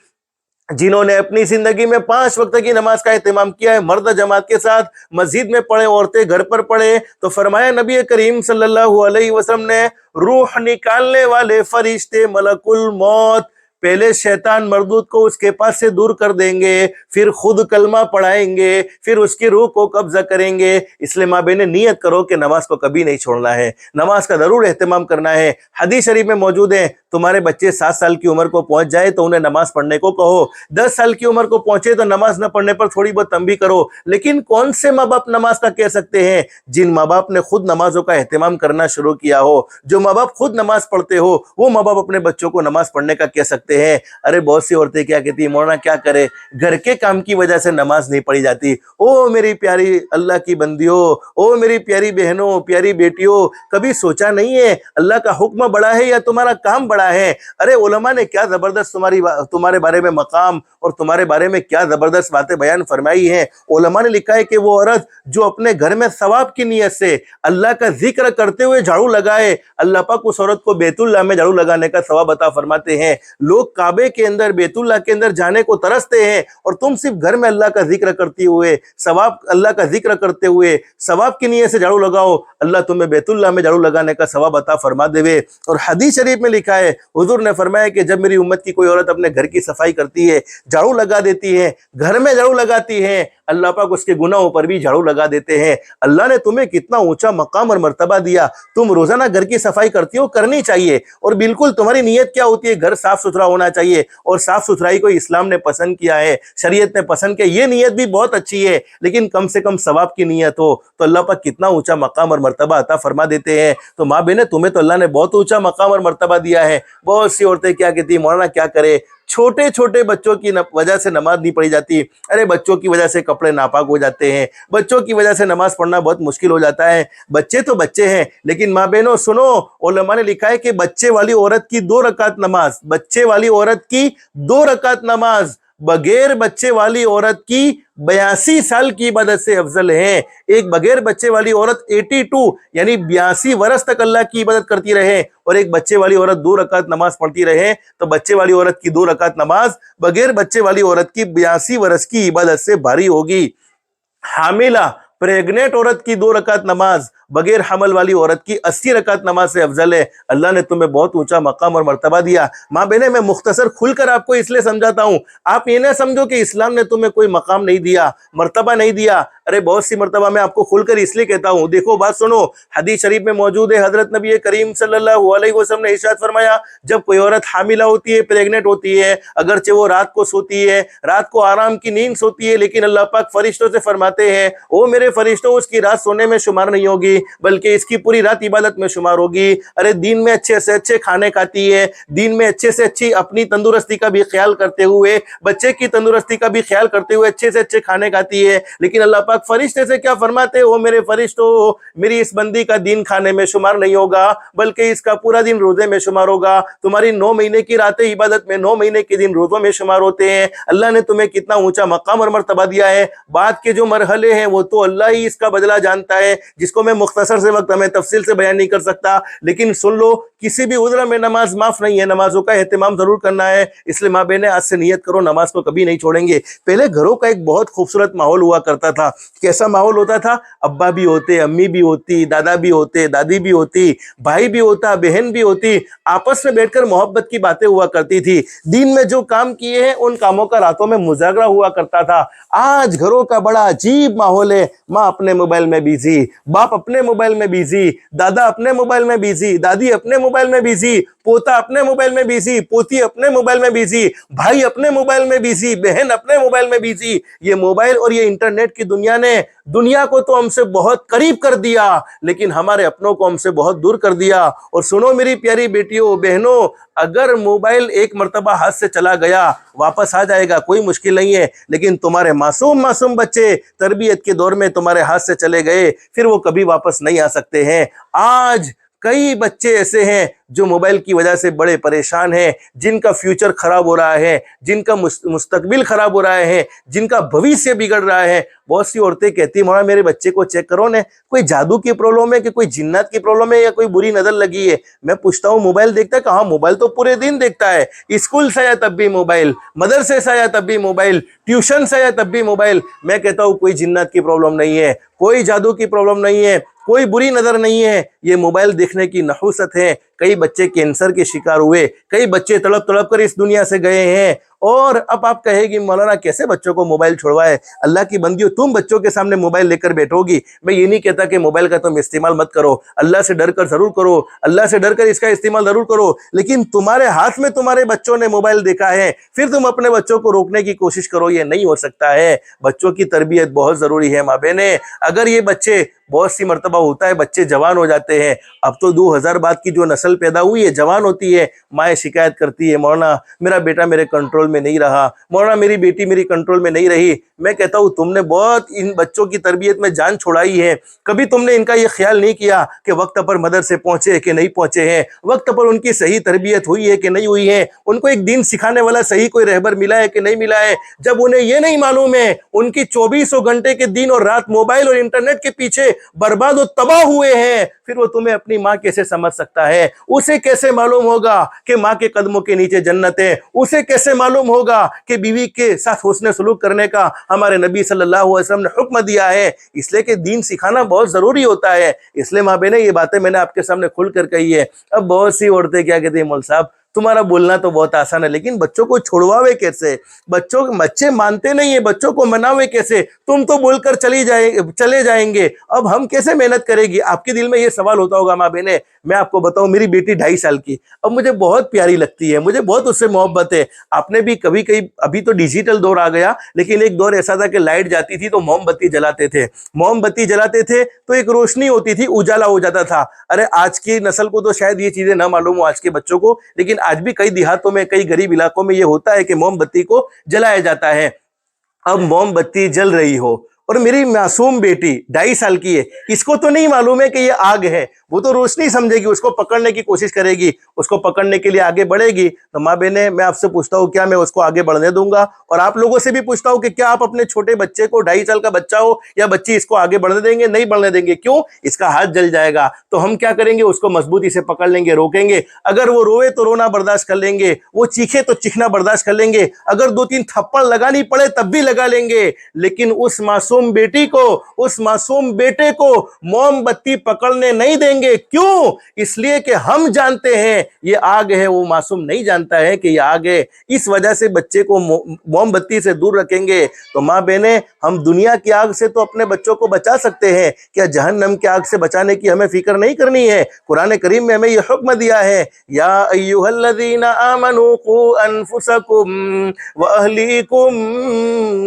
جنہوں نے اپنی زندگی میں 5 وقت کی نماز کا اہتمام کیا ہے، مرد جماعت کے ساتھ مسجد میں پڑھے، عورتیں گھر پر پڑھے، تو فرمایا نبی کریم صلی اللہ علیہ وسلم نے، روح نکالنے والے فرشتے ملک الموت پہلے شیطان مردود کو اس کے پاس سے دور کر دیں گے، پھر خود کلمہ پڑھائیں گے، پھر اس کی روح کو قبضہ کریں گے۔ اس لیے ماں بہنیں نیت کرو کہ نماز کو کبھی نہیں چھوڑنا ہے، نماز کا ضرور اہتمام کرنا ہے۔ حدیث شریف میں موجود ہے، تمہارے بچے 7 سال کی عمر کو پہنچ جائے تو انہیں نماز پڑھنے کو کہو، 10 سال کی عمر کو پہنچے تو نماز نہ پڑھنے پر تھوڑی بہت تنبیہ کرو۔ لیکن کون سے ماں باپ نماز کا کہہ سکتے ہیں؟ جن ماں باپ نے خود نمازوں کا اہتمام کرنا شروع کیا ہو، جو ماں باپ خود نماز پڑھتے ہو، وہ ماں باپ اپنے بچوں کو نماز پڑھنے کا کہہ سکتے ہیں۔ ارے بہت سی عورتیں کیا کہتی ہیں، مولانا کیا کرے، گھر کے کام کی وجہ سے نماز نہیں پڑھی جاتی۔ او میری پیاری اللہ کی بندیوں، او میری پیاری بہنوں، پیاری بیٹیوں، کبھی سوچا نہیں ہے اللہ کا حکم بڑا ہے یا تمہارا کام بڑا ہے؟ ارے علماء نے کیا زبردست تمہارے بارے میں مقام اور تمہارے بارے میں کیا زبردست باتیں بیان فرمائی ہیں۔ علماء نے لکھا ہے کہ وہ عورت جو اپنے گھر میں ثواب کی نیت سے اللہ کا ذکر کرتے ہوئے جھاڑو لگائے، اللہ پاک اس عورت کو بیت اللہ میں جھاڑو لگانے کا ثواب عطا فرماتے ہیں۔ لوگ کعبے کے اندر، بیت اللہ کے اندر جانے کو ترستے ہیں، اور تم صرف گھر میں اللہ کا ذکر کرتے ہوئے، اللہ کا ذکر کرتے ہوئے ثواب کی نیت سے جھاڑو لگاؤ، اللہ تمہیں بیت اللہ میں جھاڑو لگانے کا ثواب عطا فرما دے۔ اور حدیث شریف میں لکھا ہے، حضور نے فرمایا کہ جب میری امت کی کوئی عورت اپنے گھر کی صفائی کرتی ہے، جھاڑو لگا دیتی ہے، گھر میں جھاڑو لگاتی ہے، اللہ پاک اس کے گناہوں پر بھی جھاڑو لگا دیتے ہیں۔ اللہ نے تمہیں کتنا اونچا مقام اور مرتبہ دیا، تم روزانہ گھر کی صفائی کرتی ہو، کرنی چاہیے، اور بالکل تمہاری نیت کیا ہوتی ہے؟ گھر صاف ستھرا ہونا چاہیے، اور صاف ستھرائی کو اسلام نے پسند کیا ہے، شریعت نے پسند کیا۔ یہ نیت بھی بہت اچھی ہے، لیکن کم سے کم ثواب کی نیت ہو تو اللہ پاک کتنا اونچا مقام اور مرتبہ عطا فرما دیتے ہیں۔ تو ماں بہنیں، تمہیں تو اللہ نے بہت اونچا مقام اور مرتبہ دیا ہے۔ بہت سی عورتیں کیا کہتی ہیں، مولانا کیا کرے، چھوٹے بچوں کی وجہ سے نماز نہیں پڑھی جاتی۔ ارے بچوں کی وجہ سے کپڑے ناپاک ہو جاتے ہیں، بچوں کی وجہ سے نماز پڑھنا بہت مشکل ہو جاتا ہے۔ بچے تو بچے ہیں، لیکن ماں بہنوں سنو، علماء نے لکھا ہے کہ بچے والی عورت کی 2 رکعت نماز، بچے والی عورت کی 2 رکعت نماز بغیر بچے والی عورت کی 82 سال کی عبادت سے افضل ہے۔ ایک بغیر بچے والی عورت 82 یعنی 82 برس تک اللہ کی عبادت کرتی رہے، اور ایک بچے والی عورت 2 رکعت نماز پڑھتی رہے، تو بچے والی عورت کی 2 رکعت نماز بغیر بچے والی عورت کی 82 برس کی عبادت سے بھاری ہوگی۔ حاملہ پریگنیٹ عورت کی 2 رکعت نماز بغیر حمل والی عورت کی 80 رکعت نماز سے افضل ہے۔ اللہ نے تمہیں بہت اونچا مقام اور مرتبہ دیا۔ ماں بہنیں، میں مختصر کھل کر آپ کو اس لیے سمجھاتا ہوں، آپ یہ نہ سمجھو کہ اسلام نے تمہیں کوئی مقام نہیں دیا، مرتبہ نہیں دیا۔ ارے بہت سی مرتبہ میں آپ کو کھل کر اس لیے کہتا ہوں، دیکھو بات سنو، حدیث شریف میں موجود ہے، حضرت نبی کریم صلی اللہ علیہ وسلم نے ارشاد فرمایا، جب کوئی عورت حاملہ ہوتی ہے، پریگنیٹ ہوتی ہے، اگرچہ وہ رات کو سوتی ہے، رات کو آرام کی نیند سوتی ہے، لیکن اللہ پاک فرشتوں سے فرماتے ہیں، او میرے فرشتوں، اس کی رات سونے میں شمار نہیں ہوگی، بلکہ اس کی پوری رات عبادت میں شمار ہوگی۔ ارے دین میں اچھے سے اچھے کھانے کھاتی ہے، دین میں اچھے سے اچھی اپنی تندرستی کا بھی خیال کرتے ہوئے، بچے کی تندرستی کا بھی خیال کرتے ہوئے اچھے سے اچھے کھانے کھاتی ہے، لیکن اللہ پاک فرشتے سے کیا فرماتے ہو، میرے فرشتوں، میری اس بندی کا دین کھانے میں شمار نہیں ہوگا، بلکہ اس کا پورا دن روزے میں شمار ہوگا۔ تمہاری 9 مہینے کی راتیں عبادت میں، 9 مہینے کے دن روزوں میں شمار ہوتے ہیں۔ اللہ نے تمہیں کتنا اونچا مقام اور مرتبہ دیا ہے۔ بعد کے جو مرحلے ہیں وہ تو اللہ ہی اس کا بدلہ جانتا ہے، جس کو میں مختصر سے وقت میں تفصیل سے بیان نہیں کر سکتا، لیکن سن لو، کسی بھی عذر میں نماز معاف نہیں ہے، نمازوں کا اہتمام ضرور کرنا ہے۔ اس لیے ماں بہنیں، آج سے نیت کرو، نماز کو کبھی نہیں چھوڑیں گے۔ پہلے گھروں کا ایک بہت خوبصورت ماحول ہوا کرتا تھا۔ کیسا ماحول ہوتا تھا؟ ابا بھی ہوتے، امی بھی ہوتی، دادا بھی ہوتے، دادی بھی ہوتی، بھائی بھی ہوتا، بہن بھی ہوتی، آپس میں بیٹھ کر محبت کی باتیں ہوا کرتی تھی۔ دین میں جو کام کیے ہیں ان کاموں کا راتوں میں مذاکرہ ہوا کرتا تھا۔ آج گھروں کا بڑا عجیب ماحول ہے، ماں اپنے موبائل میں بیزی، باپ اپنے موبائل میں بیزی، دادا اپنے موبائل میں بیزی، دادی اپنے موبائل میں بیزی، پوتا اپنے موبائل میں بیزی، پوتی اپنے موبائل میں بیزی، بھائی اپنے موبائل میں بیزی، بہن اپنے موبائل میں بیزی۔ یہ موبائل اور یہ انٹرنیٹ کی دنیا نے دنیا کو تو ہم سے بہت قریب کر دیا، لیکن ہمارے اپنوں کو ہم سے بہت دور کر دیا۔ اور سنو میری پیاری بیٹیوں، بہنوں، اگر موبائل ایک مرتبہ ہاتھ سے چلا گیا واپس آ جائے گا، کوئی مشکل نہیں ہے، لیکن تمہارے معصوم بچے تربیت کے دور میں تمہارے ہاتھ سے چلے گئے، پھر وہ کبھی واپس نہیں آ سکتے ہیں۔ آج کئی بچے ایسے ہیں جو موبائل کی وجہ سے بڑے پریشان ہیں، جن کا فیوچر خراب ہو رہا ہے، جن کا مستقبل خراب ہو رہا ہے، جن کا بھویشیہ بگڑ رہا ہے۔ بہت سی عورتیں کہتی ہیں مولانا میرے بچے کو چیک کرو نا، کوئی جادو کی پرابلم ہے کہ کوئی جنات کی پرابلم ہے یا کوئی بری نظر لگی ہے۔ میں پوچھتا ہوں موبائل دیکھتا ہے؟ کہاں، موبائل تو پورے دن دیکھتا ہے، اسکول سے آیا تب بھی موبائل، مدرسے سے آیا تب بھی موبائل، ٹیوشن سے آیا تب بھی موبائل۔ میں کہتا ہوں کوئی جنات کی پرابلم نہیں ہے، کوئی جادو کی پرابلم نہیں ہے، کوئی بری نظر نہیں ہے، یہ موبائل دیکھنے کی نحوست ہے۔ کئی بچے کینسر کے شکار ہوئے، کئی بچے تڑپ تڑپ کر اس دنیا سے گئے ہیں۔ اور اب آپ کہے گی مولانا کیسے بچوں کو موبائل چھوڑوائے؟ اللہ کی بندیوں، تم بچوں کے سامنے موبائل لے کر بیٹھو گی، میں یہ نہیں کہتا کہ موبائل کا تم استعمال مت کرو، اللہ سے ڈر کر ضرور کرو، اللہ سے ڈر کر اس کا استعمال ضرور کرو، لیکن تمہارے ہاتھ میں تمہارے بچوں نے موبائل دیکھا ہے، پھر تم اپنے بچوں کو روکنے کی کوشش کرو، یہ نہیں ہو سکتا ہے۔ بچوں کی تربیت بہت ضروری ہے ماں بہنیں۔ اگر یہ بچے، بہت سی مرتبہ ہوتا ہے بچے جوان ہو جاتے ہیں، اب تو 2000 بعد کی جو نسل پیدا ہوئی ہے جوان ہوتی ہے، مائیں شکایت کرتی ہے مولانا میرا بیٹا میرے کنٹرول میں نہیں رہا، مولانا میری بیٹی میری کنٹرول میں نہیں رہی۔ میں کہتا ہوں تم نے بہت ان بچوں کی تربیت میں جان چھوڑائی ہے، کبھی تم نے ان کا یہ خیال نہیں کیا کہ وقت پر مدرسے پہنچے کہ نہیں پہنچے ہیں، وقت پر ان کی صحیح تربیت ہوئی ہے کہ نہیں ہوئی ہے، ان کو ایک دین سکھانے والا صحیح کوئی رہبر ملا ہے کہ نہیں ملا ہے۔ جب انہیں یہ نہیں معلوم ہے، ان کی 24 گھنٹے کے دن اور رات موبائل اور انٹرنیٹ کے پیچھے برباد و تباہ ہوئے ہیں، پھر وہ تمہیں اپنی ماں کیسے سمجھ سکتا ہے؟ اسے کیسے معلوم ہوگا کہ ماں کے قدموں کے نیچے جنت ہے؟ اسے کیسے معلوم ہوگا کہ بیوی کے ساتھ حسن سلوک کرنے کا ہمارے نبی صلی اللہ علیہ وسلم نے حکم دیا ہے؟ اس لیے کہ دین سکھانا بہت ضروری ہوتا ہے۔ اس لیے ماں بہنیں یہ باتیں میں نے آپ کے سامنے کھل کر کہی ہے۔ اب بہت سی عورتیں کیا کہتی ہیں، مول صاحب تمہارا بولنا تو بہت آسان ہے لیکن بچوں کو چھوڑواوے کیسے؟ بچے مانتے نہیں ہیں، بچوں کو مناوے کیسے؟ تم تو بول کر چلے جائیں گے، اب ہم کیسے محنت کرے گی؟ آپ کے دل میں یہ سوال ہوتا ہوگا ماں بہنیں۔ میں آپ کو بتاؤں، میری بیٹی 2.5 سال کی، اب مجھے بہت پیاری لگتی ہے، مجھے بہت اس سے محبت ہے۔ آپ نے بھی کبھی ابھی تو ڈیجیٹل دور آ گیا، لیکن ایک دور ایسا تھا کہ لائٹ جاتی تھی تو موم بتی جلاتے تھے تو ایک روشنی ہوتی تھی، اجالا ہو جاتا تھا۔ ارے آج کی نسل کو تو شاید یہ چیزیں نہ معلوم ہو، آج کے بچوں کو، لیکن آج بھی کئی دیہاتوں میں، کئی غریب علاقوں میں یہ ہوتا ہے کہ موم بتی کو جلایا جاتا ہے۔ اب موم بتی جل رہی ہو اور میری معصوم بیٹی 2.5 سال کی ہے، اس کو تو نہیں معلوم ہے کہ یہ آگ ہے، وہ تو روشنی سمجھے گی، اس کو پکڑنے کی کوشش کرے گی، اس کو پکڑنے کے لیے آگے بڑھے گی۔ تو ماں بہنیں، میں آپ سے پوچھتا ہوں کیا میں اس کو آگے بڑھنے دوں گا؟ اور آپ لوگوں سے بھی پوچھتا ہوں کہ کیا آپ اپنے چھوٹے بچے کو، 2.5 سال کا بچہ ہو یا بچی، اس کو آگے بڑھنے دیں گے؟ نہیں بڑھنے دیں گے۔ کیوں؟ اس کا ہاتھ جل جائے گا۔ تو ہم کیا کریں گے؟ اس کو مضبوطی سے پکڑ لیں گے، روکیں گے۔ اگر وہ روئے تو رونا برداشت کر لیں گے، وہ چیخے تو چیخنا برداشت کر لیں گے، اگر 2-3 تھپڑ لگانی پڑے تب بھی لگا لیں گے، لیکن اس معصوم بیٹی کو، اس معصوم بیٹے کو موم بتی پکڑنے نہیں دیں گے۔ کیوں؟ اس لیے کہ ہم جانتے ہیں یہ آگ ہے، وہ معصوم نہیں جانتا ہے کہ یہ آگ ہے۔ اس وجہ سے بچے کو موم بتی سے دور رکھیں گے۔ تو ماں بہنیں، ہم دنیا کی آگ سے تو اپنے بچوں کو بچا سکتے ہیں، کیا جہنم کی آگ سے بچانے کی ہمیں فکر نہیں کرنی ہے؟ قرآن کریم میں ہمیں یہ حکم دیا ہے، یا ایھا الذین آمنوا قوا انفسکم واہلیکم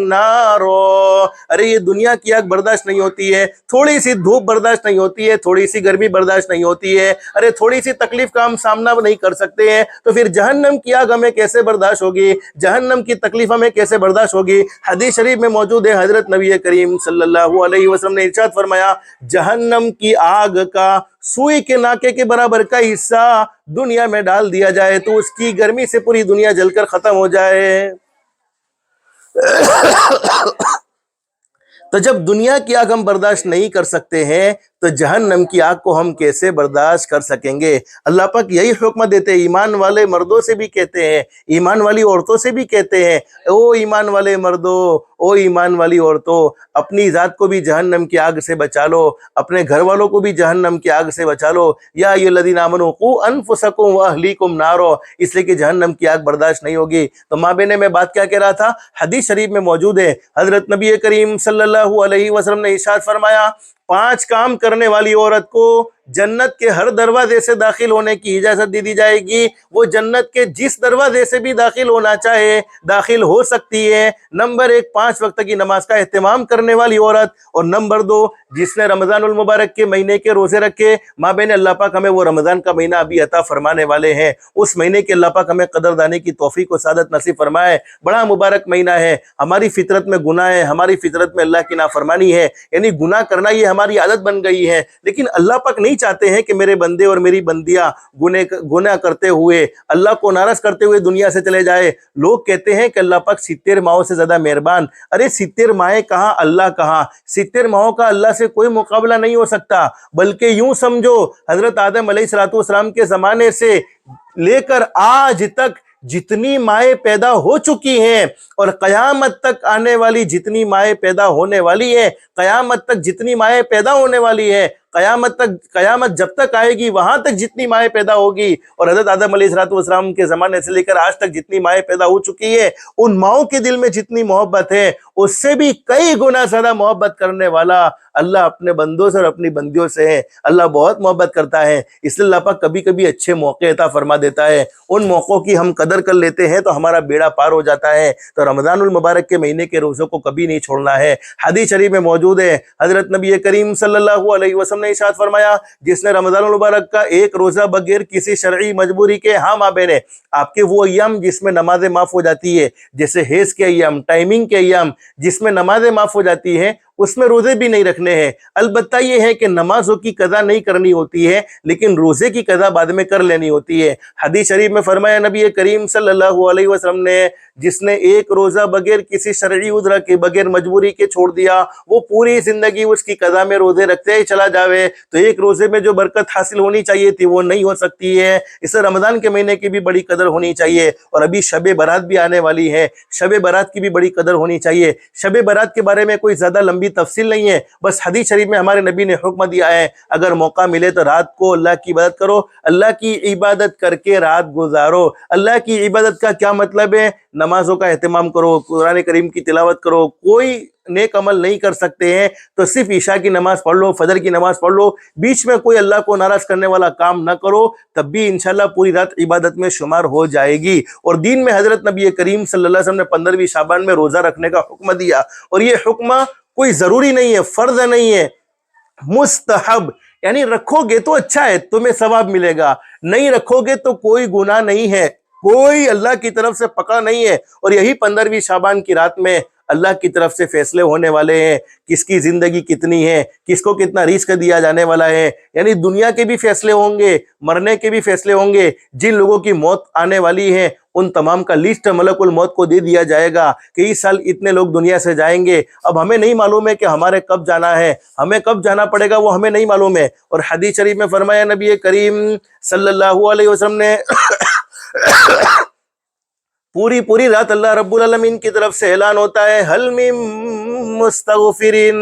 نارا۔ ارے یہ دنیا کی آگ برداشت نہیں ہوتی ہے، تھوڑی سی دھوپ برداشت نہیں ہوتی ہے، تھوڑی سی گرمی برداشت نہیں ہوتی ہے، ارے تھوڑی سی تکلیف کا ہم سامنا نہیں کر سکتے ہیں، تو پھر جہنم کی آگ ہمیں کیسے برداشت ہوگی؟ جہنم کی تکلیف ہمیں کیسے برداشت ہوگی؟ حدیث شریف میں موجود ہے، حضرت نبی کریم صلی اللہ علیہ وسلم نے ارشاد فرمایا، جہنم کی آگ کا سوئی کے ناکے کے برابر کا حصہ دنیا میں ڈال دیا جائے تو اس کی گرمی سے پوری دنیا جل کر ختم ہو جائے۔ تو جب دنیا کی آگ ہم برداشت نہیں کر سکتے ہیں تو جہنم کی آگ کو ہم کیسے برداشت کر سکیں گے؟ اللہ پاک یہی حکم دیتے ہیں، ایمان والے مردوں سے بھی کہتے ہیں، ایمان والی عورتوں سے بھی کہتے ہیں، او ایمان والے مردوں، او ایمان والی عورتوں، اپنی ذات کو بھی جہنم کی آگ سے بچا لو، اپنے گھر والوں کو بھی جہنم کی آگ سے بچا لو۔ یا ایھا الذین آمنوا قوا انفسکم واہلیکم نارا، اس لیے کہ جہنم کی آگ برداشت نہیں ہوگی۔ تو ماں بہنیں، میں بات کیا کہہ رہا تھا؟ حدیث شریف میں موجود ہے، حضرت نبی کریم صلی اللہ علیہ وسلم نے ارشاد فرمایا، 5 کام کرنے والی عورت کو جنت کے ہر دروازے سے داخل ہونے کی اجازت دے دی جائے گی، وہ جنت کے جس دروازے سے بھی داخل ہونا چاہے داخل ہو سکتی ہے۔ نمبر 1، 5 وقت کی نماز کا اہتمام کرنے والی عورت، اور نمبر 2، جس نے رمضان المبارک کے مہینے کے روزے رکھے۔ ماں بہن، اللہ پاک ہمیں وہ رمضان کا مہینہ ابھی عطا فرمانے والے ہیں، اس مہینے کے اللہ پاک ہمیں قدردانی کی توفیق و سعادت نصیب فرمائے۔ بڑا مبارک مہینہ ہے، ہماری فطرت میں گناہ ہے، ہماری فطرت میں اللہ کی نافرمانی ہے، یعنی گناہ کرنا یہ ہماری عادت بن گئی ہے، لیکن اللہ پاک نہیں چاہتے ہیں کہ میرے بندے اور میری بندیاں گناہ کرتے ہوئے اللہ کو ناراض کرتے ہوئے دنیا سے چلے جائے۔ لوگ کہتے ہیں کہ اللہ پاک 70 ماہوں سے زیادہ مہربان، ارے 70 ماہیں کہاں، اللہ کہاں، 70 ماہوں کا اللہ سے کوئی مقابلہ نہیں ہو سکتا۔ بلکہ یوں سمجھو حضرت آدم علیہ السلام کے زمانے سے لے کر آج تک جتنی مائیں پیدا ہو چکی ہیں اور قیامت تک آنے والی جتنی مائیں پیدا ہونے والی ہیں، قیامت تک جتنی مائیں پیدا ہونے والی ہیں، قیامت جب تک آئے گی وہاں تک جتنی مائیں پیدا ہوگی، اور حضرت آدم علیہ السلام کے زمانے سے لے کر آج تک جتنی مائیں پیدا ہو چکی ہیں، ان ماؤں کے دل میں جتنی محبت ہے اس سے بھی کئی گنا زیادہ محبت کرنے والا اللہ اپنے بندوں سے اور اپنی بندیوں سے ہے۔ اللہ بہت محبت کرتا ہے، اس لیے اللہ پاک کبھی کبھی اچھے موقع عطا فرما دیتا ہے، ان موقعوں کی ہم قدر کر لیتے ہیں تو ہمارا بیڑا پار ہو جاتا ہے۔ تو رمضان المبارک کے مہینے کے روزوں کو کبھی نہیں چھوڑنا ہے۔ حدیث شریف میں موجود ہے، حضرت نبی کریم صلی اللہ علیہ وسلم نے ارشاد فرمایا، جس نے رمضان المبارک کا ایک روزہ بغیر کسی شرعی مجبوری کے، ہاں مابین ہے آپ کے وہ ایام جس میں نمازیں معاف ہو جاتی ہے، جیسے حیض کے ایام، ٹائمنگ کے ایام جس میں نمازیں معاف ہو جاتی ہیں، اس میں روزے بھی نہیں رکھنے ہیں۔ البتہ یہ ہے کہ نمازوں کی قضا نہیں کرنی ہوتی ہے، لیکن روزے کی قضا بعد میں کر لینی ہوتی ہے۔ حدیث شریف میں فرمایا نبی کریم صلی اللہ علیہ وسلم نے، جس نے ایک روزہ بغیر کسی شرعی عذر کے، بغیر مجبوری کے چھوڑ دیا، وہ پوری زندگی اس کی قضا میں روزے رکھتے ہی چلا جاوے تو ایک روزے میں جو برکت حاصل ہونی چاہیے تھی وہ نہیں ہو سکتی ہے۔ اس سے رمضان کے مہینے کی بھی بڑی قدر ہونی چاہیے، اور ابھی شب برات بھی آنے والی ہے، شب برات کی بھی بڑی قدر ہونی چاہیے۔ شب برات کے بارے میں کوئی زیادہ لمبی تفصیل نہیں ہے، بس حدیث شریف میں ہمارے نبی نے حکم دیا ہے، اگر موقع ملے تو رات کو اللہ کی عبادت کرو، اللہ کی عبادت کر کے رات گزارو۔ اللہ کی عبادت کا کیا مطلب ہے؟ نمازوں کا اہتمام کرو، قرآن کریم کی تلاوت کرو۔ کوئی نیک عمل نہیں کر سکتے ہیں تو صرف عشاء کی نماز پڑھ لو، فجر کی نماز پڑھ لو، بیچ میں کوئی اللہ کو ناراض کرنے والا کام نہ کرو، تب بھی انشاءاللہ پوری رات عبادت میں شمار ہو جائے گی۔ اور دین میں حضرت نبی کریم صلی اللہ علیہ وسلم نے 15ویں شعبان میں روزہ رکھنے کا حکم دیا، اور یہ حکم کوئی ضروری نہیں ہے، فرض نہیں ہے، مستحب، یعنی رکھو گے تو اچھا ہے، تمہیں ثواب ملے گا، نہیں رکھو گے تو کوئی گناہ نہیں ہے، کوئی اللہ کی طرف سے پکڑ نہیں ہے۔ اور یہی 15ویں شعبان کی رات میں اللہ کی طرف سے فیصلے ہونے والے ہیں، کس کی زندگی کتنی ہے، کس کو کتنا رزق دیا جانے والا ہے، یعنی دنیا کے بھی فیصلے ہوں گے، مرنے کے بھی فیصلے ہوں گے، جن لوگوں کی موت آنے والی ہے ان تمام کا لسٹ ملک الموت کو دے دیا جائے گا کہ اس سال اتنے لوگ دنیا سے جائیں گے۔ اب ہمیں نہیں معلوم ہے کہ ہمارے کب جانا ہے، ہمیں کب جانا پڑے گا وہ ہمیں نہیں معلوم ہے۔ اور حدیث شریف میں فرمایا نبی کریم صلی اللہ علیہ وسلم نے، پوری رات اللہ رب العالمین کی طرف سے اعلان ہوتا ہے، حل من مستغفرین،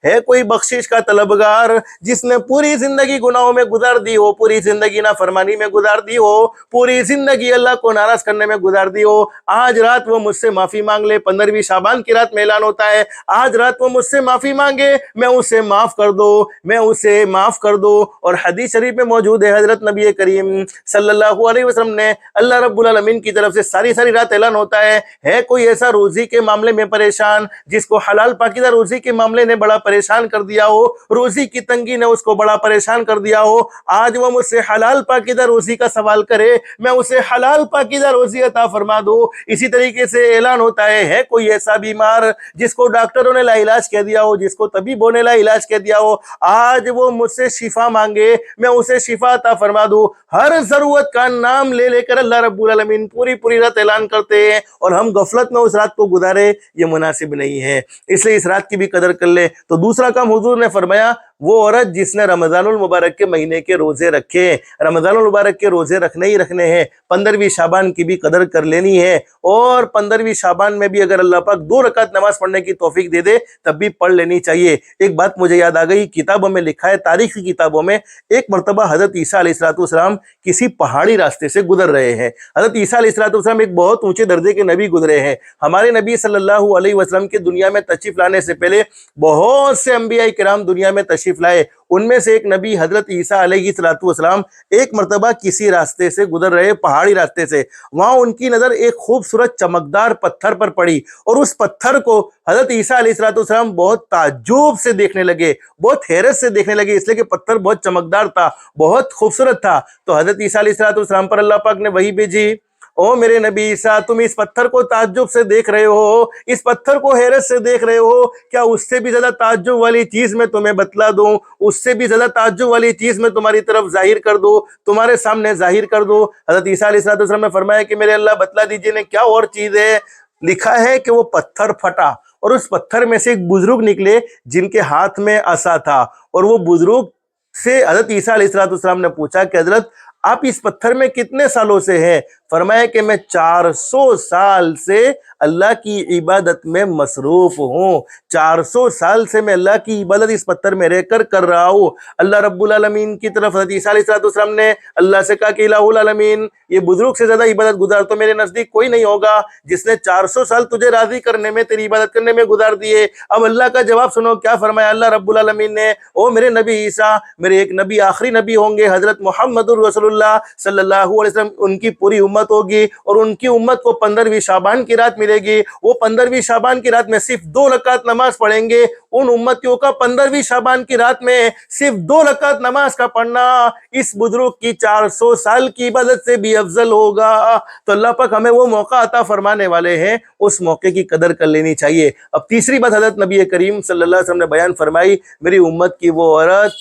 ہے کوئی بخشش کا طلبگار جس نے پوری زندگی گناہوں میں گزار دی ہو، پوری زندگی نافرمانی میں گزار دی ہو، پوری زندگی اللہ کو ناراض کرنے میں گزار دی ہو، آج رات وہ مجھ سے معافی مانگ لے۔ 15ویں شعبان کی رات میں اعلان ہوتا ہے، آج رات وہ مجھ سے معافی مانگے، میں اسے معاف کر دو، میں اسے معاف کر دو۔ اور حدیث شریف میں موجود ہے، حضرت نبی کریم صلی اللہ علیہ وسلم نے، اللہ رب العالمین کی طرف سے ساری رات اعلان ہوتا ہے کوئی ایسا روزی کے معاملے میں پریشان جس کو حلال پاکیزہ روزی کے معاملے نے بڑا پریشان کر دیا ہو، روزی کی تنگی نے اس کو بڑا پریشان کر دیا ہو، آج وہ مجھ سے حلال پاکیزہ روزی کا سوال کرے، میں اسے حلال پاکیزہ روزی عطا فرما دو۔ اسی طریقے سے اعلان ہوتا ہے کوئی ایسا بیمار جس کو ڈاکٹروں نے لا علاج کہہ دیا ہو، جس کو طبیبوں نے لا علاج کہہ دیا ہو، آج وہ مجھ سے شفا مانگے، میں اسے شفا عطا فرما دوں۔ ہر ضرورت کا نام لے کر اللہ رب العالمین پوری رات اعلان کرتے ہیں، اور ہم غفلت میں اس رات کو گزارے، یہ مناسب نہیں ہے، اس لیے اس رات کی بھی قدر کر لے۔ تو دوسرا کام حضور نے فرمایا، وہ عورت جس نے رمضان المبارک کے مہینے کے روزے رکھے، رمضان المبارک کے روزے رکھنے ہی رکھنے ہیں، 15ویں شعبان کی بھی قدر کر لینی ہے، اور 15ویں شعبان میں بھی اگر اللہ پاک 2 رکعت نماز پڑھنے کی توفیق دے دے تب بھی پڑھ لینی چاہیے۔ ایک بات مجھے یاد آ گئی، کتابوں میں لکھا ہے، تاریخی کتابوں میں، ایک مرتبہ حضرت عیسیٰ علیہ السلام کسی پہاڑی راستے سے گزر رہے ہیں۔ حضرت عیسیٰ علیہ السلام ایک بہت اونچے درجے کے نبی گزرے ہیں۔ ہمارے نبی صلی اللہ علیہ وسلم کے دنیا میں تشریف لانے سے پہلے بہت سے انبیاء کرام دنیا میں تشریف لائے، ان میں سے ایک نبی حضرت عیسیٰ علیہ السلام ایک مرتبہ کسی راستے سے گزر رہے، پہاڑی راستے سے، وہاں ان کی نظر ایک خوبصورت چمکدار پتھر پر پڑی، اور اس پتھر کو حضرت عیسیٰ علیہ السلام بہت تعجب سے دیکھنے لگے، بہت حیرت سے دیکھنے لگے، اس لیے کہ پتھر بہت چمکدار تھا، بہت خوبصورت تھا۔ تو حضرت عیسیٰ علیہ السلام پر اللہ پاک نے وحی بھیجی، او میرے نبی عیسیٰ تم اس پتھر کو تعجب سے دیکھ رہے ہو، اس پتھر کو حیرت سے دیکھ رہے ہو، کیا اس سے بھی زیادہ تعجب والی چیز میں تمہیں بتلا دوں، اس سے بھی زیادہ تعجب والی چیز میں تمہاری طرف ظاہر کر دوں، تمہارے سامنے ظاہر کر دوں؟ حضرت عیسیٰ علیہ السلام نے فرمایا کہ میرے اللہ بتلا دیجئے نے کیا اور چیز ہے؟ لکھا ہے کہ وہ پتھر پھٹا اور اس پتھر میں سے ایک بزرگ نکلے جن کے ہاتھ میں عصا تھا، اور وہ بزرگ سے حضرت عیسیٰ علیہ السلام نے پوچھا کہ حضرت آپ اس پتھر میں کتنے سالوں سے ہیں؟ فرمایا کہ میں 400 سال سے اللہ کی عبادت میں مصروف ہوں، 400 سال سے میں اللہ کی عبادت اس پتھر میں رہ کر رہا ہوں۔ اللہ رب العالمین کی طرف حضرت عیسیٰ علیہ السلام نے اللہ سے کہا کہ الہ العالمین یہ بزرگ سے زیادہ عبادت گزار تو میرے نزدیک کوئی نہیں ہوگا جس نے 400 سال تجھے راضی کرنے میں، تیری عبادت کرنے میں گزار دیے۔ اب اللہ کا جواب سنو، کیا فرمایا اللہ رب العالمین نے؟ او میرے نبی عیسیٰ، میرے ایک نبی آخری نبی ہوں گے حضرت محمد رسول اللہ صلی اللہ علیہ وسلم، ان کی پوری امت ہوگی اور ان کی امت کو 15ویں شعبان کی رات ملے گی۔ وہ 15ویں شعبان کی رات میں صرف 2 رکعت نماز پڑھیں گے۔ ان امتیوں کا 15ویں شعبان کی رات میں صرف 2 رکعت نماز کا پڑھنا اس بزرگ کی 400 سال کی عبادت سے بھی افضل ہوگا۔ تو اللہ پاک ہمیں وہ موقع عطا فرمانے والے ہیں، اس موقع کی قدر کر لینی چاہیے۔ اب تیسری بات حضرت نبی کریم صلی اللہ علیہ وسلم نے بیان فرمائی، میری امت کی وہ عورت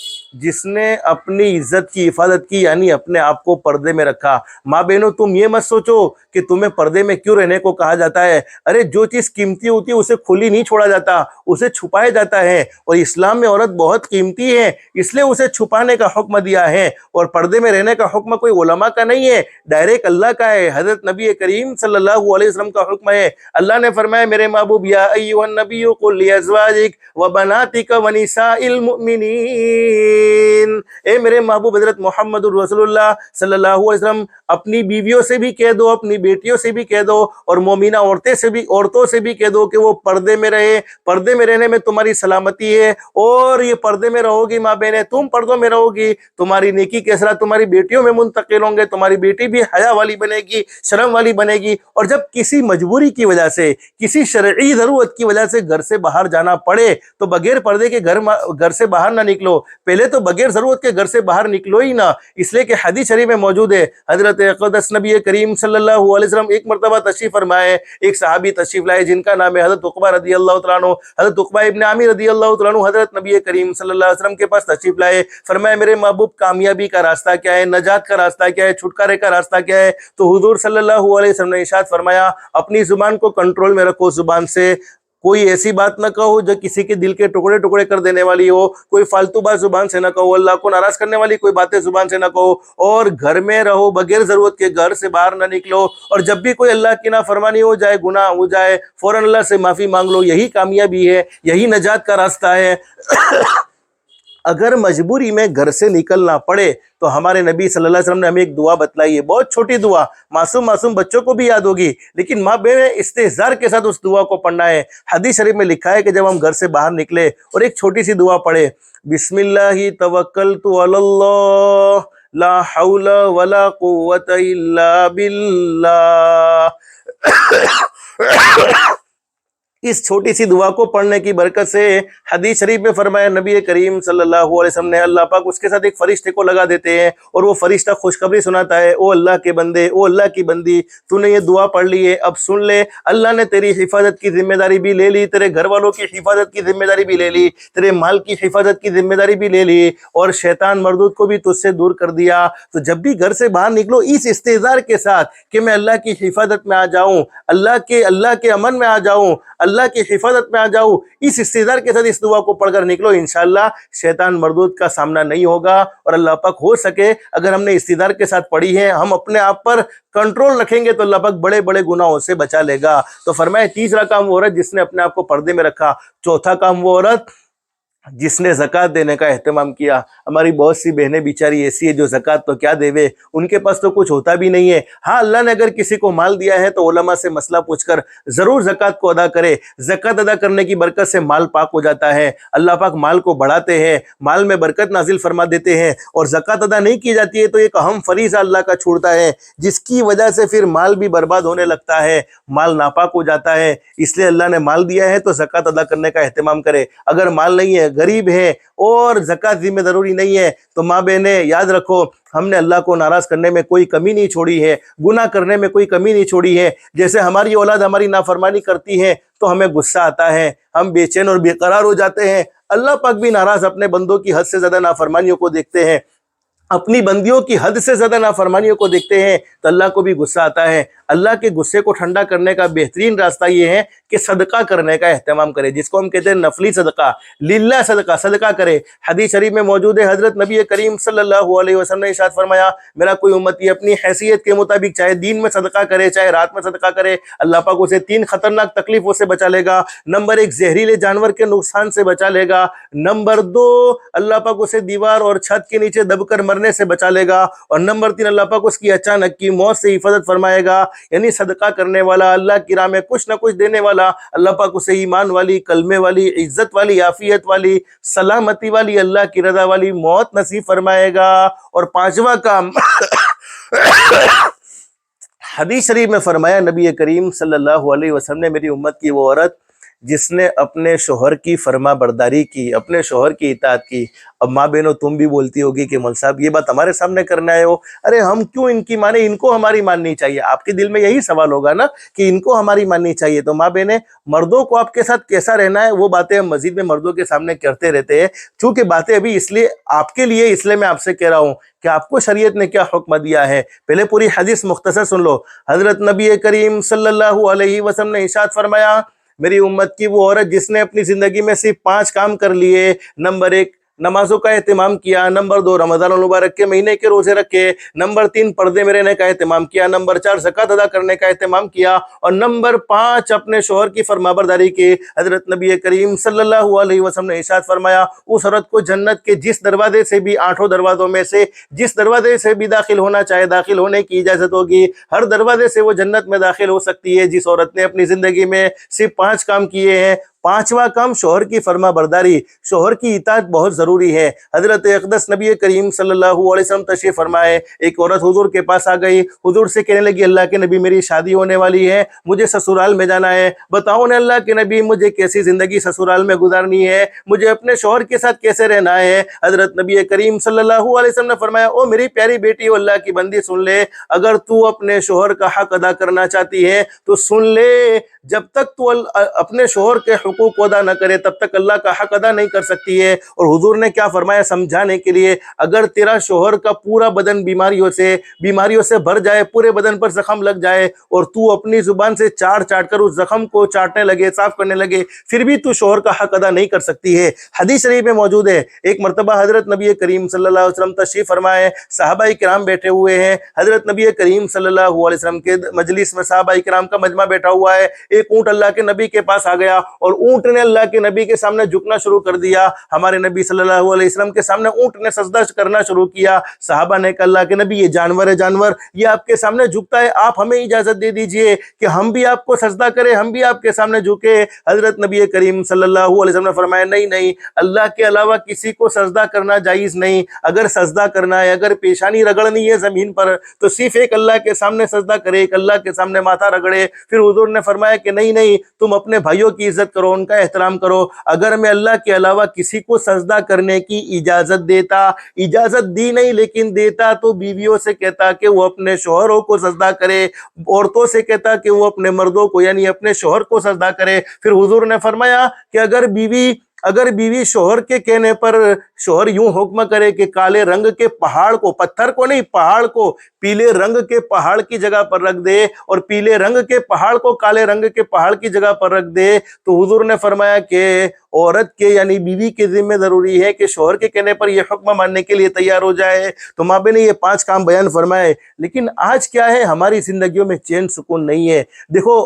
جس نے اپنی عزت کی حفاظت کی، یعنی اپنے آپ کو پردے میں رکھا۔ ماں بہنوں تم یہ مت سوچو کہ تمہیں پردے میں کیوں رہنے کو کہا جاتا ہے، ارے جو چیز قیمتی ہوتی ہے اسے کھلی نہیں چھوڑا جاتا، اسے چھپایا جاتا ہے، اور اسلام میں عورت بہت قیمتی ہے اس لیے اسے چھپانے کا حکم دیا ہے، اور پردے میں رہنے کا حکم کوئی علماء کا نہیں ہے، ڈائریکٹ اللہ کا ہے، حضرت نبی کریم صلی اللہ علیہ وسلم کا حکم ہے۔ اللہ نے فرمایا میرے محبوب یا ایھا النبی قل لازواجک وبناتک ونساء المؤمنین، اے میرے محبوب حضرت محمد رسول اللہ صلی اللہ علیہ وسلم اپنی بیویوں سے بھی کہہ دو، اپنی بیٹیوں سے بھی کہہ دو، اور مومنہ عورتوں سے بھی کہہ دو کہ وہ پردے میں رہے، پردے میں رہنے میں تمہاری سلامتی ہے، اور یہ پردے میں رہو گی ماں بہنیں، تم پردوں میں رہو گی، تمہاری نیکی کے اثرات تمہاری بیٹیوں میں منتقل ہوں گے، تمہاری بیٹی بھی حیا والی بنے گی، شرم والی بنے گی، اور جب کسی مجبوری کی وجہ سے، کسی شرعی ضرورت کی وجہ سے گھر سے باہر جانا پڑے تو بغیر پردے کے گھر سے باہر نہ نکلو، پہلے تو بغیر ضرورت کے گھر سے باہر نکلو ہی نہ، اس لیے کہ حدیث شریف میں موجود ہے، حضرت اقدس نبی کریم صلی اللہ علیہ وسلم ایک مرتبہ تشریف فرمائے، ایک صحابی تشریف لائے جن کا نام ہے حضرت عقبہ رضی اللہ تعالیٰ عنہ، حضرت عقبہ ابن عامر رضی اللہ تعالیٰ عنہ حضرت نبی کریم صلی اللہ علیہ وسلم کے پاس تشریف لائے، فرمایا میرے محبوب کامیابی کا راستہ کیا ہے، نجات کا راستہ کیا ہے، چھٹکارے کا راستہ کیا ہے؟ تو حضور صلی اللہ علیہ وسلم نے ارشاد فرمایا اپنی زبان کو کنٹرول میں رکھو، زبان سے کوئی ایسی بات نہ کہو جو کسی کے دل کے ٹکڑے ٹکڑے کر دینے والی ہو، کوئی فالتو بات زبان سے نہ کہو، اللہ کو ناراض کرنے والی کوئی باتیں زبان سے نہ کہو، اور گھر میں رہو، بغیر ضرورت کے گھر سے باہر نہ نکلو، اور جب بھی کوئی اللہ کی نافرمانی ہو جائے، گناہ ہو جائے، فوراً اللہ سے معافی مانگ لو، یہی کامیابی ہے، یہی نجات کا راستہ ہے۔ اگر مجبوری میں گھر سے نکلنا پڑے تو ہمارے نبی صلی اللہ علیہ وسلم نے ہمیں ایک دعا بتلائی ہے، بہت چھوٹی دعا، معصوم بچوں کو بھی یاد ہوگی، لیکن ماں بہنیں استحضار کے ساتھ اس دعا کو پڑھنا ہے۔ حدیث شریف میں لکھا ہے کہ جب ہم گھر سے باہر نکلے اور ایک چھوٹی سی دعا پڑھے، بسم اللہ توکلت علی اللہ لا حول ولا قوت الا باللہ، اس چھوٹی سی دعا کو پڑھنے کی برکت سے حدیث شریف میں فرمایا نبی کریم صلی اللہ علیہ وسلم نے اللہ پاک اس کے ساتھ ایک فرشتے کو لگا دیتے ہیں اور وہ فرشتہ خوشخبری سناتا ہے، او اللہ کے بندے، او اللہ کی بندی، تو نے یہ دعا پڑھ لی ہے، اب سن لے، اللہ نے تیری حفاظت کی ذمہ داری بھی لے لی، تیرے گھر والوں کی حفاظت کی ذمہ داری بھی لے لی، تیرے مال کی حفاظت کی ذمہ داری بھی لے لی، اور شیطان مردود کو بھی تجھ سے دور کر دیا۔ تو جب بھی گھر سے باہر نکلو اس استحضار کے ساتھ کہ میں اللہ کی حفاظت میں آ جاؤں، اللہ کے امن میں آ جاؤں، اللہ کی حفاظت میں آ جاؤں، اس استحضار کے ساتھ اس دعا کو پڑھ کر نکلو، انشاءاللہ شیطان مردود کا سامنا نہیں ہوگا، اور اللہ پاک ہو سکے اگر ہم نے استحضار کے ساتھ پڑھی ہے، ہم اپنے آپ پر کنٹرول رکھیں گے تو اللہ پاک بڑے بڑے گناہوں سے بچا لے گا۔ تو فرمایا تیسرا کام وہ عورت جس نے اپنے آپ کو پردے میں رکھا، چوتھا کام وہ عورت جس نے زکوٰۃ دینے کا اہتمام کیا۔ ہماری بہت سی بہنیں بیچاری ایسی ہے جو زکوٰۃ تو کیا دیوے، ان کے پاس تو کچھ ہوتا بھی نہیں ہے، ہاں اللہ نے اگر کسی کو مال دیا ہے تو علماء سے مسئلہ پوچھ کر ضرور زکوٰۃ کو ادا کرے، زکوٰۃ ادا کرنے کی برکت سے مال پاک ہو جاتا ہے، اللہ پاک مال کو بڑھاتے ہیں، مال میں برکت نازل فرما دیتے ہیں، اور زکوٰۃ ادا نہیں کی جاتی ہے تو ایک اہم فریضہ اللہ کا چھوڑتا ہے جس کی وجہ سے پھر مال بھی برباد ہونے لگتا ہے، مال ناپاک ہو جاتا ہے، اس لیے اللہ نے مال دیا ہے تو زکوٰۃ ادا کرنے کا اہتمام کرے۔ اگر مال نہیں ہے، غریب ہیں اور زکوٰۃ ذمہ ضروری نہیں ہے، تو ماں بہنیں یاد رکھو ہم نے اللہ کو ناراض کرنے میں کوئی کمی نہیں چھوڑی ہے، گناہ کرنے میں کوئی کمی نہیں چھوڑی ہے۔ جیسے ہماری اولاد ہماری نافرمانی کرتی ہے تو ہمیں غصہ آتا ہے، ہم بے چین اور بے قرار ہو جاتے ہیں۔ اللہ پاک بھی ناراض اپنے بندوں کی حد سے زیادہ نافرمانیوں کو دیکھتے ہیں، اپنی بندیوں کی حد سے زیادہ نافرمانیوں کو دیکھتے ہیں تو اللہ کو بھی غصہ آتا ہے۔ اللہ کے غصے کو ٹھنڈا کرنے کا بہترین راستہ یہ ہے کہ صدقہ کرنے کا اہتمام کرے، جس کو ہم کہتے ہیں نفلی صدقہ، للہ صدقہ کرے۔ حدیث شریف میں موجود ہے، حضرت نبی کریم صلی اللہ علیہ وسلم نے ارشاد فرمایا، میرا کوئی امتی اپنی حیثیت کے مطابق چاہے دین میں صدقہ کرے چاہے رات میں صدقہ کرے، اللہ پاک اسے 3 خطرناک تکلیفوں سے بچا لے گا۔ نمبر 1، زہریلے جانور کے نقصان سے بچا لے گا۔ نمبر 2، اللہ پاک اسے دیوار اور چھت کے نیچے دب کر مرنے سے بچا لے گا۔ اور نمبر 3، اللہ پاک اس کی اچانک کی موت سے حفاظت فرمائے گا۔ یعنی صدقہ کرنے والا، اللہ کی راہ میں کچھ نہ کچھ دینے والا، اللہ پاک اسے ایمان والی، کلمے والی، عزت والی، عافیت والی، سلامتی والی، اللہ کی رضا والی موت نصیب فرمائے گا۔ اور 5واں کام حدیث شریف میں فرمایا نبی کریم صلی اللہ علیہ وسلم نے، میری امت کی وہ عورت جس نے اپنے شوہر کی فرما برداری کی، اپنے شوہر کی اطاعت کی۔ اب ماں بہنوں تم بھی بولتی ہوگی کہ مول صاحب یہ بات ہمارے سامنے کرنا ہے، ارے ہم کیوں ان کی مانیں، ان کو ہماری ماننی چاہیے۔ آپ کے دل میں یہی سوال ہوگا نا کہ ان کو ہماری ماننی چاہیے۔ تو ماں بہنیں، مردوں کو آپ کے ساتھ کیسا رہنا ہے وہ باتیں ہم مزید میں مردوں کے سامنے کرتے رہتے ہیں، چونکہ باتیں ابھی اس لیے آپ کے لیے، اس لیے میں آپ سے کہہ رہا ہوں کہ آپ کو شریعت نے کیا حکم دیا ہے۔ پہلے پوری حدیث مختصر سن لو۔ حضرت نبی کریم صلی اللہ علیہ وسلم نے ارشاد فرمایا، میری امت کی وہ عورت جس نے اپنی زندگی میں صرف 5 کام کر لیے۔ نمبر 1، نمازوں کا اہتمام کیا۔ نمبر 2، رمضان المبارک کے مہینے کے روزے رکھے۔ نمبر 3، پردے میں رہنے کا اہتمام کیا۔ نمبر 4، زکوٰۃ ادا کرنے کا اہتمام کیا۔ اور نمبر 5، اپنے شوہر کی فرمانبرداری کی۔ حضرت نبی کریم صلی اللہ علیہ وسلم نے ارشاد فرمایا، اس عورت کو جنت کے جس دروازے سے بھی، 8 دروازوں میں سے جس دروازے سے بھی داخل ہونا چاہے داخل ہونے کی اجازت ہوگی۔ ہر دروازے سے وہ جنت میں داخل ہو سکتی ہے جس عورت نے اپنی زندگی میں صرف 5 کام کیے ہیں۔ 5واں کام شوہر کی فرما برداری، شوہر کی اطاعت بہت ضروری ہے۔ حضرت اقدس نبی کریم صلی اللہ علیہ وسلم تشریف فرمائے، ایک عورت حضور کے پاس آ گئی، حضور سے کہنے لگی، اللہ کے نبی میری شادی ہونے والی ہے، مجھے سسرال میں جانا ہے، بتاؤ نے اللہ کے نبی مجھے کیسی زندگی سسرال میں گزارنی ہے، مجھے اپنے شوہر کے ساتھ کیسے رہنا ہے۔ حضرت نبی کریم صلی اللہ علیہ وسلم نے فرمایا، او میری پیاری بیٹی، اللہ کی بندی سن لے، اگر تو اپنے شوہر کا حق ادا کرنا چاہتی ہے تو سن لے، جب تک تو اپنے شوہر کے حقوق کو ادا نہ کرے تب تک اللہ کا حق ادا نہیں کر سکتی ہے۔ اور حضور نے کیا فرمایا سمجھانے کے لیے، اگر تیرا شوہر کا پورا بدن بیماریوں سے بھر جائے، پورے بدن پر زخم لگ جائے اور تو اپنی زبان سے چاٹ کر اس زخم کو چاٹنے لگے، صاف کرنے لگے، پھر بھی تو شوہر کا حق ادا نہیں کر سکتی ہے۔ حدیث شریف میں موجود ہے، ایک مرتبہ حضرت نبی کریم صلی اللہ علیہ وسلم تشریف فرمائے، صحابہ کرام بیٹھے ہوئے ہیں، حضرت نبی کریم صلی اللہ علیہ وسلم کے مجلس میں صحابہ کرام کا مجمع بیٹھا ہوا ہے۔ ایک اونٹ اللہ کے نبی کے پاس آ گیا اور اونٹ نے اللہ کے نبی کے سامنے جھکنا شروع کر دیا۔ ہمارے نبی صلی اللہ علیہ وسلم کے سامنے اونٹ نے سجدہ کرنا شروع کیا۔ صحابہ نے کہا، اللہ کے نبی یہ جانور ہے، جانور یہ آپ کے سامنے جھکتا ہے، آپ ہمیں اجازت دے دیجئے کہ ہم بھی آپ کو سجدہ کریں، ہم بھی آپ کے سامنے جھکے۔ حضرت نبی کریم صلی اللہ علیہ وسلم نے فرمایا، نہیں، اللہ کے علاوہ کسی کو سجدہ کرنا جائز نہیں۔ اگر سجدہ کرنا ہے، اگر پیشانی رگڑنی ہے زمین پر تو صرف ایک اللہ کے سامنے سجدہ کرے، ایک اللہ کے سامنے ماتھا رگڑے۔ پھر حضور نے فرمایا کہ نہیں، تم اپنے بھائیوں کی عزت کرو، ان کا احترام کرو۔ اگر میں اللہ کے علاوہ کسی کو سجدہ کرنے کی اجازت دی نہیں لیکن دیتا تو بیویوں سے کہتا کہ وہ اپنے شوہروں کو سجدہ کرے، عورتوں سے کہتا کہ وہ اپنے مردوں کو یعنی اپنے شوہر کو سجدہ کرے۔ پھر حضور نے فرمایا کہ اگر بیوی شوہر کے کہنے پر شوہر یوں حکم کرے کہ کالے رنگ کے پہاڑ کو، پتھر کو نہیں پہاڑ کو پیلے رنگ کے پہاڑ کی جگہ پر رکھ دے اور پیلے رنگ کے پہاڑ کو کالے رنگ کے پہاڑ کی جگہ پر رکھ دے، تو حضور نے فرمایا کہ عورت کے یعنی بیوی کے ذمہ ضروری ہے کہ شوہر کے کہنے پر یہ حکم ماننے کے لیے تیار ہو جائے۔ تو ماں نے یہ 5 کام بیان فرمائے، لیکن آج کیا ہے، ہماری زندگیوں میں چین سکون نہیں ہے۔ دیکھو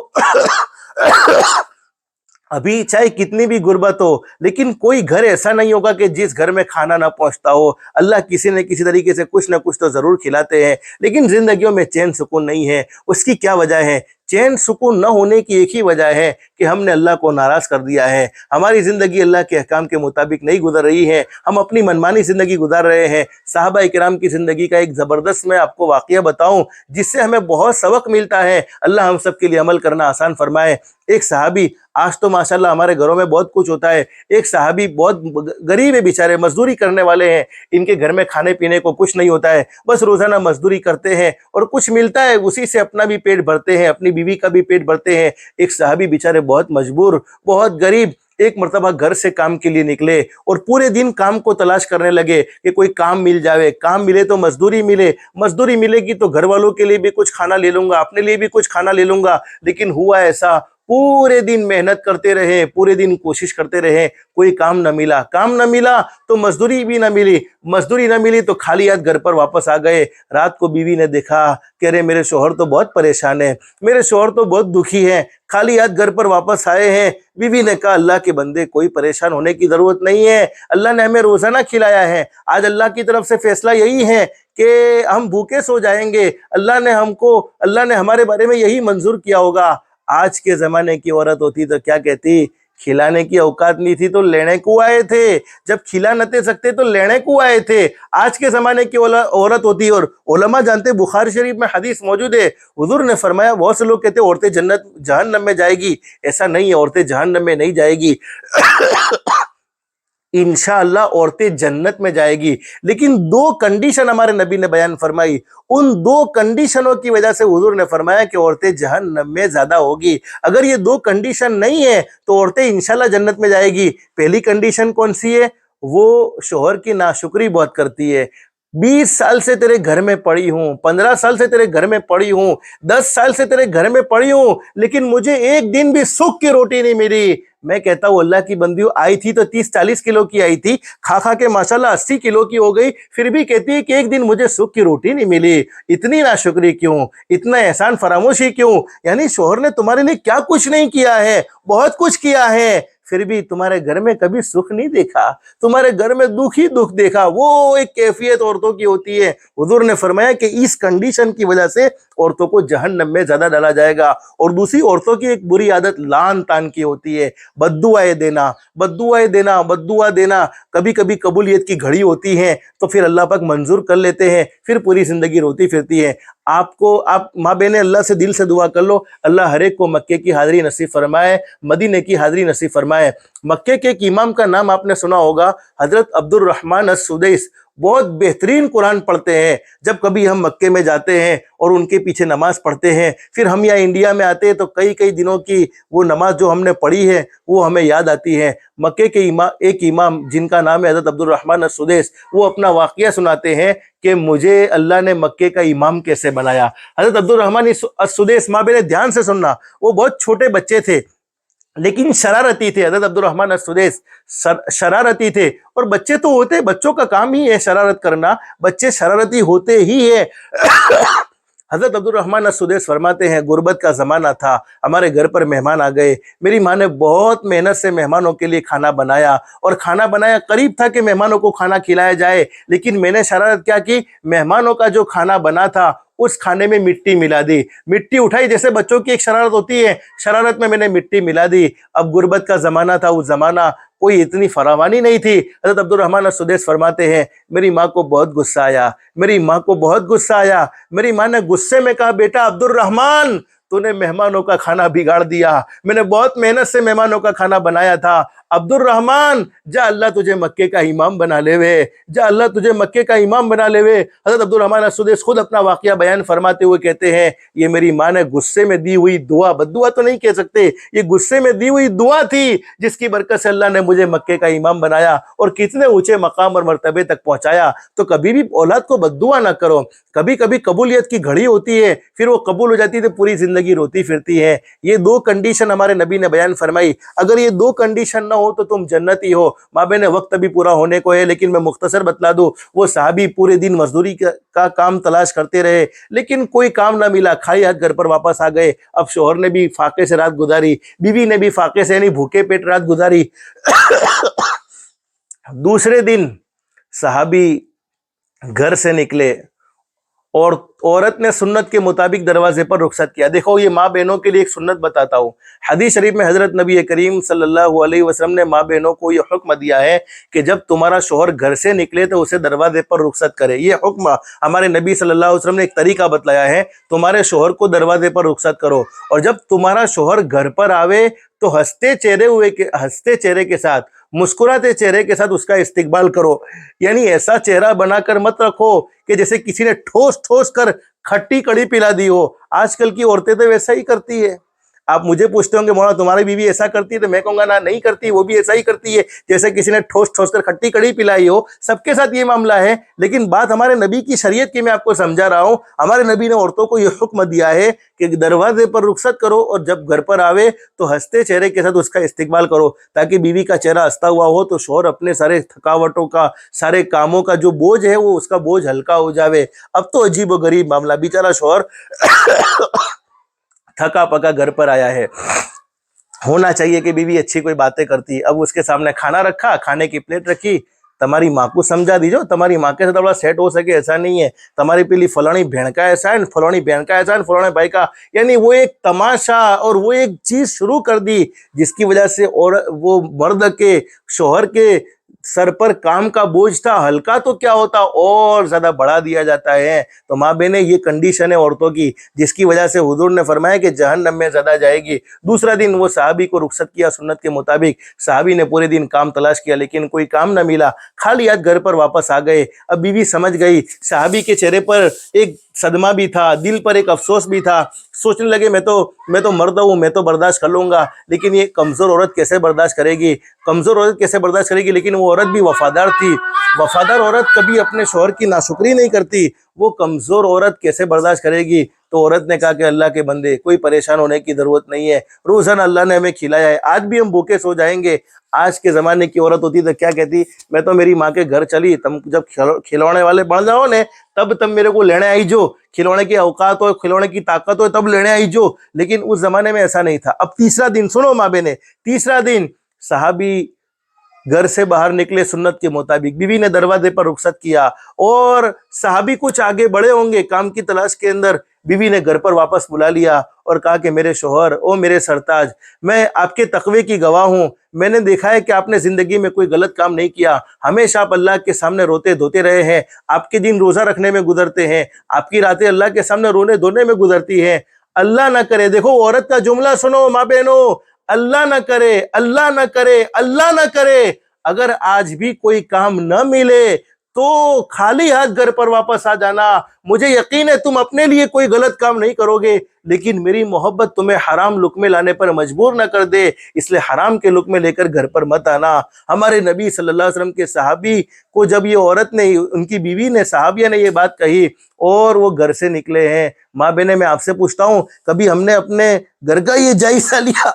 ابھی چاہے کتنی بھی غربت ہو لیکن کوئی گھر ایسا نہیں ہوگا کہ جس گھر میں کھانا نہ پہنچتا ہو۔ اللہ کسی نہ کسی طریقے سے کچھ نہ کچھ تو ضرور کھلاتے ہیں، لیکن زندگیوں میں چین سکون نہیں ہے۔ اس کی کیا وجہ ہے؟ چین سکون نہ ہونے کی ایک ہی وجہ ہے کہ ہم نے اللہ کو ناراض کر دیا ہے، ہماری زندگی اللہ کے احکام کے مطابق نہیں گزر رہی ہے، ہم اپنی منمانی زندگی گزار رہے ہیں۔ صحابہ کرام کی زندگی کا ایک زبردست میں آپ کو واقعہ بتاؤں جس سے ہمیں بہت سبق ملتا ہے، اللہ ہم سب کے لیے عمل کرنا آسان فرمائے۔ ایک صحابی، آج تو ماشاءاللہ ہمارے گھروں میں بہت کچھ ہوتا ہے، ایک صحابی بہت غریب ہے بیچارے، مزدوری کرنے والے ہیں، ان کے گھر میں کھانے پینے کو کچھ نہیں ہوتا ہے، بس روزانہ مزدوری کرتے ہیں اور کچھ ملتا ہے اسی سے اپنا بھی پیٹ بھرتے ہیں، اپنی بیوی کا بھی پیٹ بھرتے ہیں۔ ایک صحابی بیچارے بہت مجبور، بہت غریب، ایک مرتبہ گھر سے کام کے لیے نکلے اور پورے دن کام کو تلاش کرنے لگے کہ کوئی کام مل جاوے، کام ملے تو مزدوری ملے، مزدوری ملے گی تو گھر والوں کے لیے بھی کچھ کھانا لے لوں گا، اپنے لیے بھی کچھ کھانا لے لوں گا۔ لیکن ہوا ایسا، پورے دن محنت کرتے رہے، پورے دن کوشش کرتے رہے، کوئی کام نہ ملا، کام نہ ملا تو مزدوری بھی نہ ملی، مزدوری نہ ملی تو خالی ہاتھ گھر پر واپس آ گئے۔ رات کو بیوی نے دیکھا کہ ارے میرے شوہر تو بہت پریشان ہے، میرے شوہر تو بہت دکھی ہے، خالی ہاتھ گھر پر واپس آئے ہیں۔ بیوی نے کہا اللہ کے بندے کوئی پریشان ہونے کی ضرورت نہیں ہے، اللہ نے ہمیں روزانہ کھلایا ہے، آج اللہ کی طرف سے فیصلہ یہی ہے کہ ہم بھوکے سو جائیں گے، اللہ نے ہمارے بارے میں یہی منظور کیا ہوگا۔ آج کے زمانے کی عورت ہوتی تو کیا کہتی؟ کھلانے کی اوقات نہیں تھی تو لینے کو آئے تھے، جب کھلا نہ دے سکتے تو لینے کو آئے تھے۔ آج کے زمانے کی عورت ہوتی، اور علماء جانتے، بخاری شریف میں حدیث موجود ہے، حضور نے فرمایا، بہت سے لوگ کہتے عورتیں جہنم میں جائے گی، ایسا نہیں ہے، عورتیں جہنم میں نہیں جائے گی، انشاءاللہ عورتیں جنت میں جائے گی، لیکن دو کنڈیشن ہمارے نبی نے بیان فرمائی، ان دو کنڈیشنوں کی وجہ سے حضور نے فرمایا کہ عورتیں جہنم میں زیادہ ہوگی۔ اگر یہ دو کنڈیشن نہیں ہے تو عورتیں انشاءاللہ جنت میں جائے گی۔ پہلی کنڈیشن کون سی ہے؟ وہ شوہر کی ناشکری بہت کرتی ہے۔ 20 سال سے تیرے گھر میں پڑی ہوں، 15 سال سے تیرے گھر میں پڑی ہوں، 10 سال سے تیرے گھر میں پڑی ہوں، لیکن مجھے ایک دن بھی سکھ کی روٹی نہیں ملی۔ میں کہتا ہوں اللہ کی بندیوں، آئی تھی تو 30-40 کلو کی آئی تھی، کھا کھا کے ماشاءاللہ 80 کلو کی ہو گئی، پھر بھی کہتی ہے کہ ایک دن مجھے سکھ کی روٹی نہیں ملی۔ اتنی ناشکری کیوں؟ اتنا احسان فراموشی کیوں؟ یعنی شوہر نے تمہارے لیے کیا کچھ نہیں کیا ہے؟ بہت کچھ کیا ہے، پھر بھی تمہارے گھر میں کبھی سکھ نہیں دیکھا، تمہارے گھر میں دکھ ہی دکھ دیکھا۔ وہ ایک کیفیت عورتوں کی ہوتی ہے۔ حضور نے فرمایا کہ اس کنڈیشن کی وجہ سے عورتوں کو جہنم میں زیادہ ڈالا جائے گا۔ اور دوسری عورتوں کی ایک بری عادت لان تان کی ہوتی ہے، بد دعائیں دینا، بد دعائیں دینا، بد دعا دینا۔ کبھی کبھی قبولیت کی گھڑی ہوتی ہے تو پھر اللہ پاک منظور کر لیتے ہیں، پھر پوری زندگی روتی پھرتی ہے۔ آپ ماں بہنیں اللہ سے دل سے دعا کر لو، اللہ ہر ایک کو مکے کی حاضری نصیب فرمائے، مدینے کی حاضری نصیب فرمائے۔ مکے کے ایک امام کا نام آپ نے سنا ہوگا، حضرت عبد الرحمن السدیس، بہت بہترین قرآن پڑھتے ہیں۔ جب کبھی ہم مکے میں جاتے ہیں اور ان کے پیچھے نماز پڑھتے ہیں، پھر ہم یہاں انڈیا میں آتے ہیں تو کئی دنوں کی وہ نماز جو ہم نے پڑھی ہے وہ ہمیں یاد آتی ہے۔ مکے کے ایک امام جن کا نام ہے حضرت عبد الرحمن السدیس، وہ اپنا واقعہ سناتے ہیں کہ مجھے اللہ نے مکے کا امام کیسے بنایا۔ حضرت عبد الرحمن السدیس، ماں بہنیں دھیان سے سننا، وہ بہت چھوٹے بچے تھے لیکن شرارتی تھے۔ حضرت عبد الرحمن السدیس شرارتی تھے، اور بچے تو ہوتے، بچوں کا کام ہی ہے شرارت کرنا، بچے شرارتی ہوتے ہی ہے۔ حضرت عبد الرحمن السدیس فرماتے ہیں غربت کا زمانہ تھا، ہمارے گھر پر مہمان آ گئے، میری ماں نے بہت محنت سے مہمانوں کے لیے کھانا بنایا، اور کھانا بنایا، قریب تھا کہ مہمانوں کو کھانا کھلایا جائے، لیکن میں نے شرارت کیا کی، مہمانوں کا جو کھانا بنا تھا اس کھانے میں مٹی ملا دی، مٹی اٹھائی، جیسے بچوں کی ایک شرارت ہوتی ہے، شرارت میں نے مٹی ملا دی۔ اب غربت کا زمانہ تھا، اس زمانہ کوئی اتنی فراوانی نہیں تھی۔ حضرت عبد الرحمن السدیس فرماتے ہیں میری ماں کو بہت غصہ آیا، میری ماں کو بہت غصہ آیا، میری ماں نے غصے میں کہا بیٹا عبد الرحمن، تو نے مہمانوں کا کھانا بگاڑ دیا، میں نے بہت محنت سے مہمانوں کا کھانا بنایا تھا، عبد الرحمن جا اللہ تجھے مکے کا امام بنا لے وے، جا اللہ تجھے مکے کا امام بنا لے وے۔ حضرت عبد الرحمن السدیس خود اپنا واقعہ بیان فرماتے ہوئے کہتے ہیں یہ میری ماں نے غصے میں دی ہوئی دعا، بد دعا تو نہیں کہہ سکتے، یہ غصے میں دی ہوئی دعا تھی جس کی برکت سے اللہ نے مجھے مکے کا امام بنایا اور کتنے اونچے مقام اور مرتبے تک پہنچایا۔ تو کبھی بھی اولاد کو بد دعا نہ کرو، کبھی کبھی قبولیت کی گھڑی ہوتی ہے، پھر وہ قبول ہو جاتی ہے تو پوری زندگی روتی پھرتی ہے۔ یہ دو کنڈیشن ہمارے نبی نے بیان فرمائی، اگر یہ دو کنڈیشن نہ ہو تو تم جنتی ہو۔ ماں بہن وقت بھی پورا ہونے کو ہے، لیکن میں مختصر بتلا دوں، وہ صحابی پورے دن مزدوری کا کام تلاش کرتے رہے، لیکن کوئی کام نہ ملا، کھائی ہاتھ گھر پر واپس آ گئے۔ اب شوہر نے بھی فاقے سے رات گزاری، بیوی نے بھی فاقے سے یعنی بھوکے پیٹ رات گزاری۔ دوسرے دن صحابی گھر سے نکلے اور عورت نے سنت کے مطابق دروازے پر رخصت کیا۔ دیکھو یہ ماں بہنوں کے لیے ایک سنت بتاتا ہوں، حدیث شریف میں حضرت نبی کریم صلی اللہ علیہ وسلم نے ماں بہنوں کو یہ حکم دیا ہے کہ جب تمہارا شوہر گھر سے نکلے تو اسے دروازے پر رخصت کرے۔ یہ حکم ہمارے نبی صلی اللہ علیہ وسلم نے ایک طریقہ بتلایا ہے، تمہارے شوہر کو دروازے پر رخصت کرو، اور جب تمہارا شوہر گھر پر آوے تو ہنستے چہرے کے ساتھ، مسکراتے چہرے کے ساتھ اس کا استقبال کرو۔ یعنی ایسا چہرہ بنا کر مت رکھو کہ جیسے کسی نے ٹھوس کر کھٹی کڑی پلا دی ہو۔ آج کل کی عورتیں تو ویسا ہی کرتی ہے۔ آپ مجھے پوچھتے ہوں کہ مولانا تمہاری بیوی ایسا کرتی ہے، تو میں کہوں گا نہ نہیں کرتی، وہ بھی ایسا ہی کرتی ہے جیسے کسی نے ٹھوس کر کھٹی کڑی پلائی ہو۔ سب کے ساتھ یہ معاملہ ہے، لیکن بات ہمارے نبی کی شریعت کی میں آپ کو سمجھا رہا ہوں۔ ہمارے نبی نے عورتوں کو یہ حکم دیا ہے کہ دروازے پر رخصت کرو، اور جب گھر پر آوے تو ہنستے چہرے کے ساتھ اس کا استقبال کرو، تاکہ بیوی کا چہرہ ہنستا ہوا ہو تو شوہر اپنے سارے تھکاوٹوں کا، سارے کاموں کا جو بوجھ ہے وہ اس کا بوجھ ہلکا ہو جاوے۔ اب تو عجیب و غریب معاملہ، بیچارہ شوہر تھکا پکا گھر پر آیا ہے، ہونا چاہیے کہ بیوی اچھی کوئی باتیں کرتی، اب اس کے سامنے کھانا رکھا، کھانے کی پلیٹ رکھی، تمہاری ماں کو سمجھا دیجو، تمہاری ماں کے ساتھ بڑا سیٹ ہو سکے ایسا نہیں ہے، تمہاری پیلی فلانی بہن کا ایسا ہے، فلانی بہن کا ایسا ہے، فلانے بھائی کا، یعنی وہ ایک تماشا اور وہ ایک چیز شروع کر دی جس کی وجہ سے اور وہ مرد کے، شوہر کے سر پر کام کا بوجھ تھا، ہلکا تو کیا ہوتا اور زیادہ بڑھا دیا جاتا ہے۔ تو ماں بہنیں یہ کنڈیشن ہے عورتوں کی، جس کی وجہ سے حضور نے فرمایا کہ جہنم میں زیادہ جائے گی۔ دوسرا دن وہ صحابی کو رخصت کیا سنت کے مطابق، صحابی نے پورے دن کام تلاش کیا لیکن کوئی کام نہ ملا، خالی ہاتھ گھر پر واپس آ گئے۔ اب بیوی سمجھ گئی، صحابی کے چہرے پر ایک صدمہ بھی تھا، دل پر ایک افسوس بھی تھا، سوچنے لگے میں تو مرد ہوں، میں تو برداشت کر لوں گا، لیکن یہ کمزور عورت کیسے برداشت کرے گی، کمزور عورت کیسے برداشت کرے گی؟ لیکن وہ عورت بھی وفادار تھی، وفادار عورت کبھی اپنے شوہر کی ناشکری نہیں کرتی، وہ کمزور عورت کیسے برداشت کرے گی؟ تو عورت نے کہا کہ اللہ کے بندے کوئی پریشان ہونے کی ضرورت نہیں ہے، روزانہ اللہ نے ہمیں کھلایا ہے، آج بھی ہم بھوکے سو جائیں گے۔ آج کے زمانے کی عورت ہوتی تو کیا کہتی، میں تو میری ماں کے گھر چلی، تم جب کھلونے والے بن جاؤ نے تب تم میرے کو لینے آئی جو، کھلونے کی اوقات ہو، کھلونے کی طاقت ہو تب لینے آئی جو۔ لیکن اس زمانے میں ایسا نہیں تھا۔ اب تیسرا دن سنو ماں بہنیں، تیسرا دن صحابی گھر سے باہر نکلے سنت کے مطابق، بیوی نے دروازے پر رخصت کیا، اور صحابی کچھ آگے بڑھے ہوں گے کام کی تلاش کے اندر، بیوی نے گھر پر واپس بلا لیا اور کہا کہ میرے شوہر، او میرے سرتاج، میں آپ کے تقوی کی گواہ ہوں، میں نے دیکھا ہے کہ آپ نے زندگی میں کوئی غلط کام نہیں کیا، ہمیشہ آپ اللہ کے سامنے روتے دھوتے رہے ہیں، آپ کے دن روزہ رکھنے میں گزرتے ہیں، آپ کی راتیں اللہ کے سامنے رونے دھونے میں گزرتی ہیں۔ اللہ نہ کرے، دیکھو عورت کا جملہ سنو ماں بہنوں، اللہ نہ کرے، اللہ نہ کرے، اللہ نہ کرے، اگر آج بھی کوئی کام نہ ملے تو خالی ہاتھ گھر پر واپس آ جانا، مجھے یقین ہے تم اپنے لیے کوئی غلط کام نہیں کرو گے، لیکن میری محبت تمہیں حرام لقمے لانے پر مجبور نہ کر دے، اس لیے حرام کے لقمے لے کر گھر پر مت آنا۔ ہمارے نبی صلی اللہ علیہ وسلم کے صحابی کو جب یہ عورت نے، ان کی بیوی نے، صحابیہ نے یہ بات کہی اور وہ گھر سے نکلے ہیں، ماں بہنیں میں آپ سے پوچھتا ہوں کبھی ہم نے اپنے گھر کا یہ جائزہ لیا؟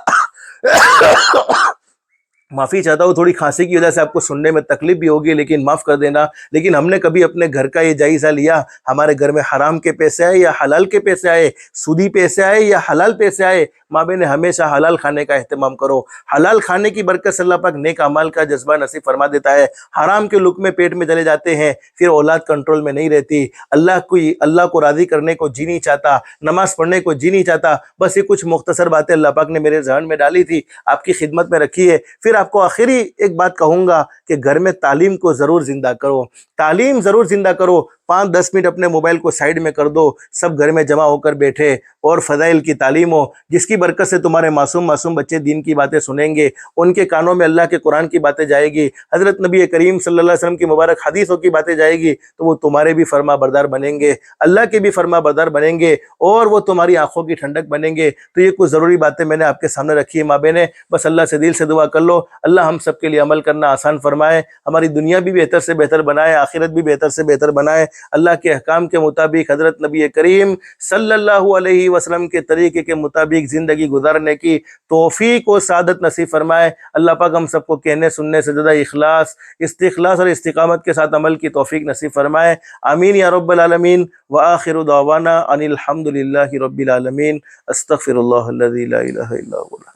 معافی چاہتا ہوں، تھوڑی کھانسی کی وجہ سے آپ کو سننے میں تکلیف بھی ہوگی، لیکن معاف کر دینا، لیکن ہم نے کبھی اپنے گھر کا یہ جائزہ لیا؟ ہمارے گھر میں حرام کے پیسے آئے یا حلال کے پیسے آئے، سودی پیسے آئے یا حلال پیسے آئے؟ ماں بہنیں ہمیشہ حلال کھانے کا اہتمام کرو، حلال کھانے کی برکت سے اللہ پاک نیک اعمال کا جذبہ نصیب فرما دیتا ہے۔ حرام کے لقمے پیٹ میں چلے جاتے ہیں، پھر اولاد کنٹرول میں نہیں رہتی، اللہ کو راضی کرنے کو جی نہیں چاہتا، نماز پڑھنے کو جی نہیں چاہتا۔ بس یہ کچھ مختصر باتیں اللہ پاک نے میرے ذہن میں ڈالی تھی، آپ کی خدمت میں رکھی ہے۔ پھر آپ کو آخری ایک بات کہوں گا کہ گھر میں تعلیم کو ضرور زندہ کرو، تعلیم ضرور زندہ کرو، 5-10 منٹ اپنے موبائل کو سائیڈ میں کر دو، سب گھر میں جمع ہو کر بیٹھے اور فضائل کی تعلیم ہو، جس کی برکت سے تمہارے معصوم بچے دین کی باتیں سنیں گے، ان کے کانوں میں اللہ کے قرآن کی باتیں جائے گی، حضرت نبی کریم صلی اللہ علیہ وسلم کی مبارک حدیثوں کی باتیں جائے گی، تو وہ تمہارے بھی فرما بردار بنیں گے، اللہ کے بھی فرما بردار بنیں گے، اور وہ تمہاری آنکھوں کی ٹھنڈک بنیں گے۔ تو یہ کچھ ضروری باتیں میں نے آپ کے سامنے رکھی ہے ماں بہنیں، بس اللہ سے دل سے دعا کر لو، اللہ ہم سب کے لیے عمل کرنا آسان فرمائے، ہماری دنیا بھی بہتر سے بہتر بنائے، آخرت بھی بہتر سے بہتر بنائے، اللہ کے احکام کے مطابق حضرت نبی کریم صلی اللہ علیہ وسلم کے طریقے کے مطابق زندگی گزارنے کی توفیق و سعادت نصیب فرمائے۔ اللہ پاک ہم سب کو کہنے سننے سے زیادہ اخلاص، استخلاص اور استقامت کے ساتھ عمل کی توفیق نصیب فرمائے، آمین یا رب العالمین۔ وآخر دعوانا ان الحمد للہ رب العالمین، استغفر اللہ الذی لا الہ الا هو۔